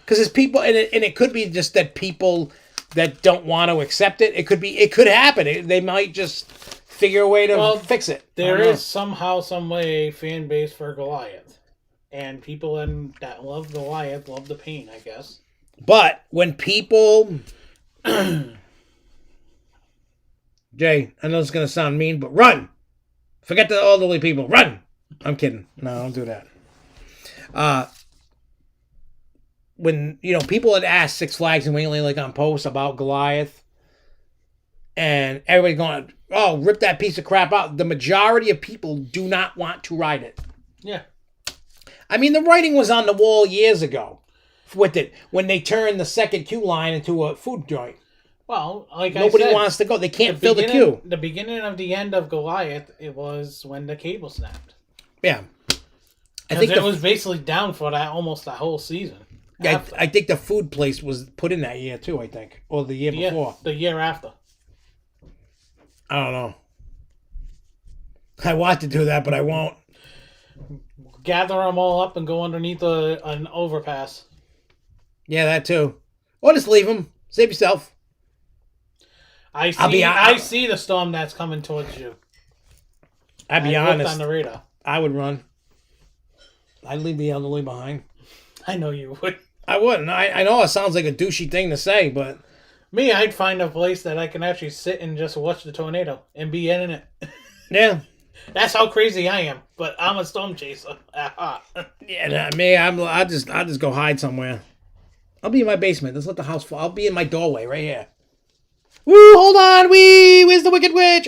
Because there's people, and it could be just that people that don't want to accept it. It could happen. They might just figure a way to fix it. There is somehow, some way, fan base for Goliath. And people that love Goliath love the pain, I guess. But when people... Jay, I know it's going to sound mean, but run! Forget the elderly people. Run! I'm kidding. No, don't do that. When, people had asked Six Flags and Wonderland, like on posts about Goliath, and everybody going, oh, rip that piece of crap out. The majority of people do not want to ride it. Yeah. I mean, the writing was on the wall years ago with it, when they turned the second queue line into a food joint. Well, nobody wants to go. They can't fill the queue. The beginning of the end of Goliath, it was when the cable snapped. Yeah. I think it was basically down for almost that whole season. Yeah, I think the food place was put in that year too, I think. Or the year before. The year after. I don't know. I want to do that, but I won't. Gather them all up and go underneath an overpass. Yeah, that too. Or just leave them. Save yourself. I see the storm that's coming towards you. I'll be honest. On the radar. I would run. I'd leave the elderly behind. I know you would. I wouldn't. I know it sounds like a douchey thing to say, but... Me, I'd find a place that I can actually sit and just watch the tornado and be in it. Yeah. That's how crazy I am, but I'm a storm chaser. Yeah, me, I'll just go hide somewhere. I'll be in my basement. Let's let the house fall. I'll be in my doorway right here. Woo, hold on, where's the Wicked Witch?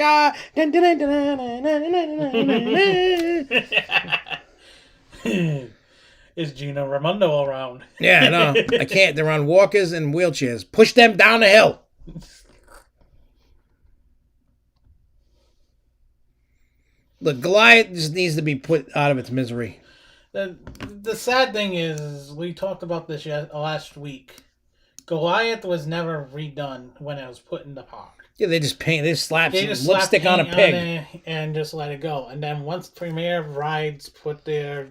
Is Gina Raimondo around? Yeah, no, I can't. They're on walkers and wheelchairs. Push them down the hill. Look, Goliath just needs to be put out of its misery. The sad thing is, we talked about this last week. Goliath was never redone when it was put in the park. Yeah, they just slapped lipstick on a pig. And just let it go. And then once Premier Rides put their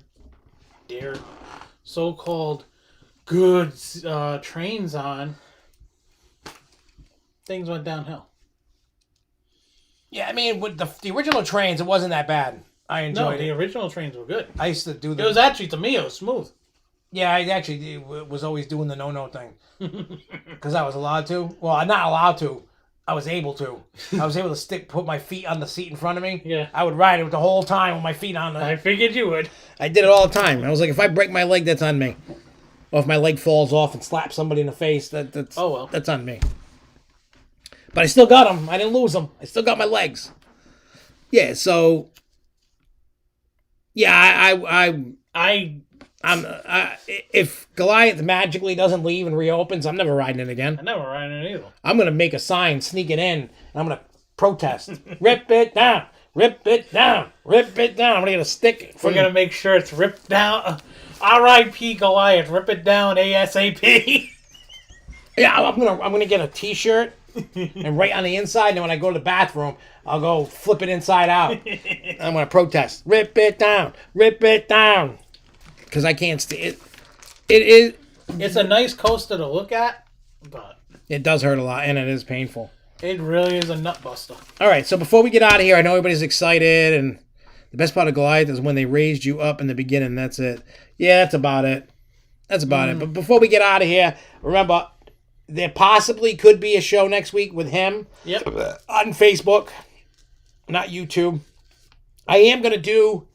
so-called good trains on, things went downhill. Yeah, I mean, with the original trains, it wasn't that bad. I enjoyed it. The original trains were good. I used to do It was actually, to me, it was smooth. Yeah, I actually was always doing the no-no thing. Because I was allowed to. Well, not allowed to. I was able to. I was able to put my feet on the seat in front of me. Yeah. I would ride it the whole time with my feet on the... I figured you would. I did it all the time. I was like, if I break my leg, that's on me. Or if my leg falls off and slaps somebody in the face, that's on me. But I still got them. I didn't lose them. I still got my legs. Yeah, so... Yeah, if Goliath magically doesn't leave and reopens, I'm never riding it again. I'm never riding it either. I'm going to make a sign, sneak it in, and I'm going to protest. Rip it down. Rip it down. Rip it down. I'm going to get a stick. We're going to make sure it's ripped down. R.I.P. Goliath. Rip it down ASAP. Yeah, I'm gonna get a T-shirt and right on the inside, and then when I go to the bathroom, I'll go flip it inside out. I'm gonna protest. Rip it down. Rip it down. Because I can't it. It's a nice coaster to look at, but it does hurt a lot, and it is painful. It really is a nut buster. All right, so before we get out of here, I know everybody's excited, and the best part of Goliath is when they raised you up in the beginning. That's it. Yeah, that's about it. That's about it. But before we get out of here, remember, there possibly could be a show next week with him. Yep. On Facebook, not YouTube. I am going to do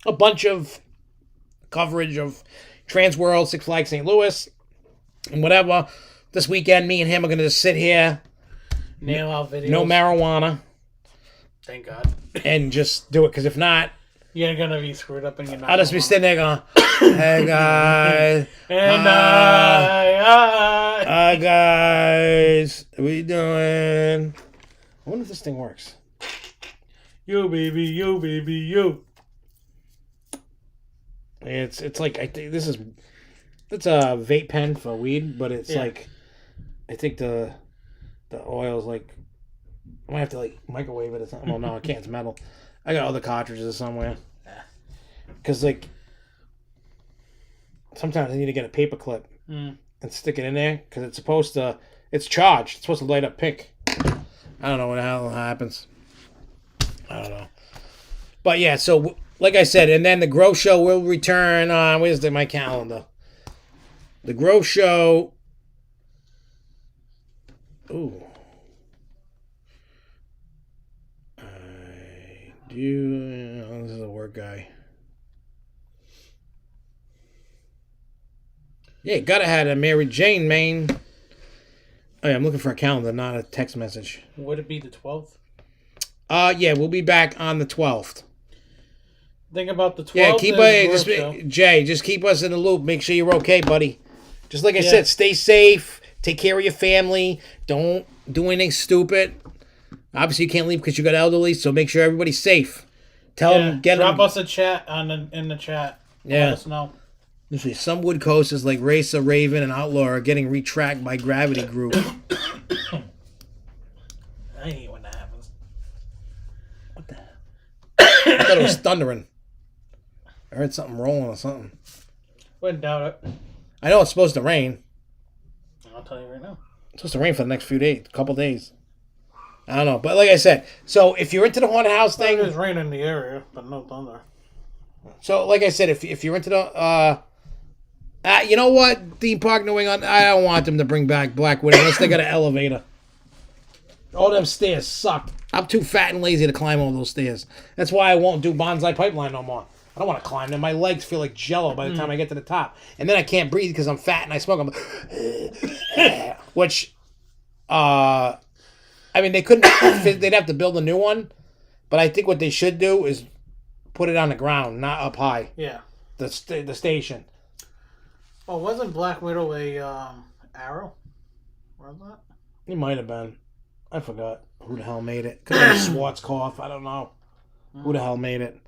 a bunch of coverage of Trans World, Six Flags St. Louis, and whatever. This weekend, me and him are going to just sit here. Nail out videos. No marijuana. Thank God. And just do it, because if not... You're going to be screwed up and you're not... I'll just be sitting there going, hey guys. And hi guys. What are we doing? I wonder if this thing works. You baby, you baby, you. It's like, I think this is... It's a vape pen for weed, but it's like... I think the oil's like... I might have to like microwave it or something. Oh no, I can't. It's metal. I got other cartridges somewhere. Because, like, sometimes I need to get a paper clip and stick it in there. Because it's supposed to... It's charged. It's supposed to light up pink. I don't know what the hell happens. I don't know. But, yeah, so, like I said, and then the Grow Show will return on... Where's my calendar? The Grow Show... Ooh. This is a work guy. Yeah, gotta have a Mary Jane, man. Oh yeah, I'm looking for a calendar, not a text message. Would it be the 12th? Yeah, we'll be back on the 12th. Think about the 12th. Yeah, Jay, just keep us in the loop. Make sure you're okay, buddy. Just like I said, stay safe. Take care of your family. Don't do anything stupid. Obviously, you can't leave because you got elderly, so make sure everybody's safe. Tell them, drop us a chat in the chat. Yeah. Let us know. Usually, some wood coasters like Racer, Raven, and Outlaw are getting retracked by Gravity Group. I hate when that happens. thought it was thundering. I heard something rolling or something. Wouldn't doubt it. I know it's supposed to rain. I'll tell you right now. It's supposed to rain for the next few days, couple days. I don't know, but like I said, so if you're into the haunted house thing, There's rain in the area, but no thunder. so like I said, if you're into the, you know what, theme park New England, I don't want them to bring back Black Widow unless they got an elevator. All them stairs sucked. I'm too fat and lazy to climb all those stairs. That's why I won't do Bonsai Pipeline no more. I don't want to climb them. My legs feel like jello by the time I get to the top. And then I can't breathe because I'm fat and I smoke. I'm which, I mean, they couldn't, they'd have to build a new one. But I think what they should do is put it on the ground, not up high. Yeah. The station. Oh, wasn't Black Widow a arrow? Was that? It might have been. I forgot who the hell made it. Could have been Schwarzkopf. I don't know who the hell made it.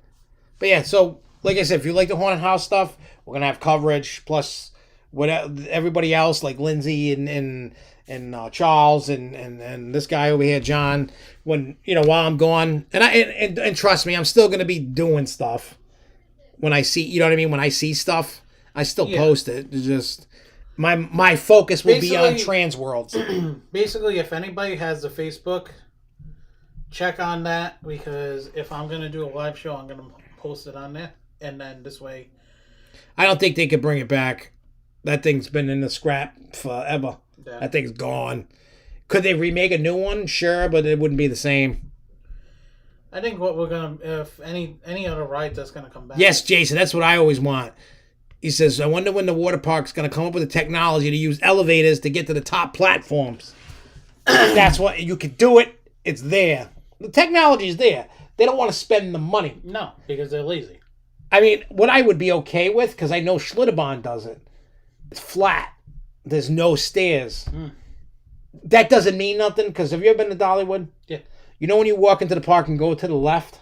But yeah, so like I said, if you like the haunted house stuff, we're gonna have coverage plus what everybody else like Lindsay and Charles and this guy over here, John. When while I'm gone, and trust me, I'm still gonna be doing stuff when I see. You know what I mean? When I see stuff, I still post it. It's just my focus will be on trans worlds. Basically, if anybody has the Facebook, check on that, because if I'm gonna do a live show, I'm gonna post it on there, and then this way. I don't think they could bring it back. That thing's been in the scrap forever. Yeah. That thing's gone. Could they remake a new one? Sure, but it wouldn't be the same. I think what we're gonna, if any other ride that's gonna come back. Yes, Jason, that's what I always want. He says, I wonder when the water park's gonna come up with the technology to use elevators to get to the top platforms. That's what you could do it. It's there. The technology's there. They don't want to spend the money. No, because they're lazy. I mean, what I would be okay with, because I know Schlitterbahn does it, it's flat. There's no stairs. That doesn't mean nothing, because have you ever been to Dollywood? Yeah. You know when you walk into the park and go to the left?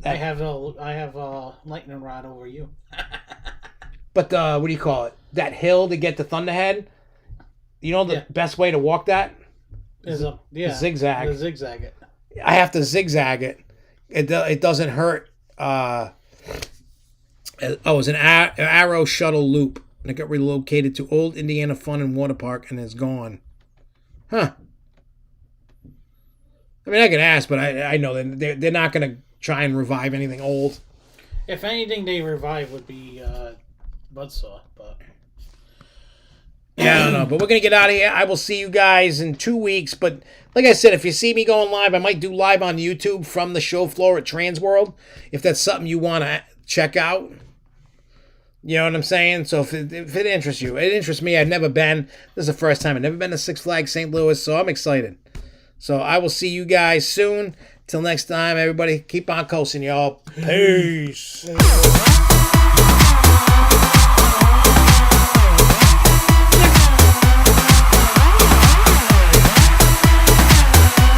I have a lightning rod over you. But what do you call it? That hill to get to Thunderhead? You know the best way to walk that? Zigzag. The zigzag it. I have to zigzag it. It doesn't hurt. It was an Arrow shuttle loop. And it got relocated to Old Indiana Fun and Water Park and is gone. Huh. I mean, I could ask, but I know that they're not going to try and revive anything old. If anything they revive would be Buzzsaw, but... Yeah, I don't know. But we're going to get out of here. I will see you guys in 2 weeks. But like I said, if you see me going live, I might do live on YouTube from the show floor at Transworld. If that's something you want to check out. You know what I'm saying? So if it interests you. It interests me. I've never been. This is the first time. I've never been to Six Flags St. Louis, so I'm excited. So I will see you guys soon. Till next time, everybody, keep on coasting, y'all. Peace.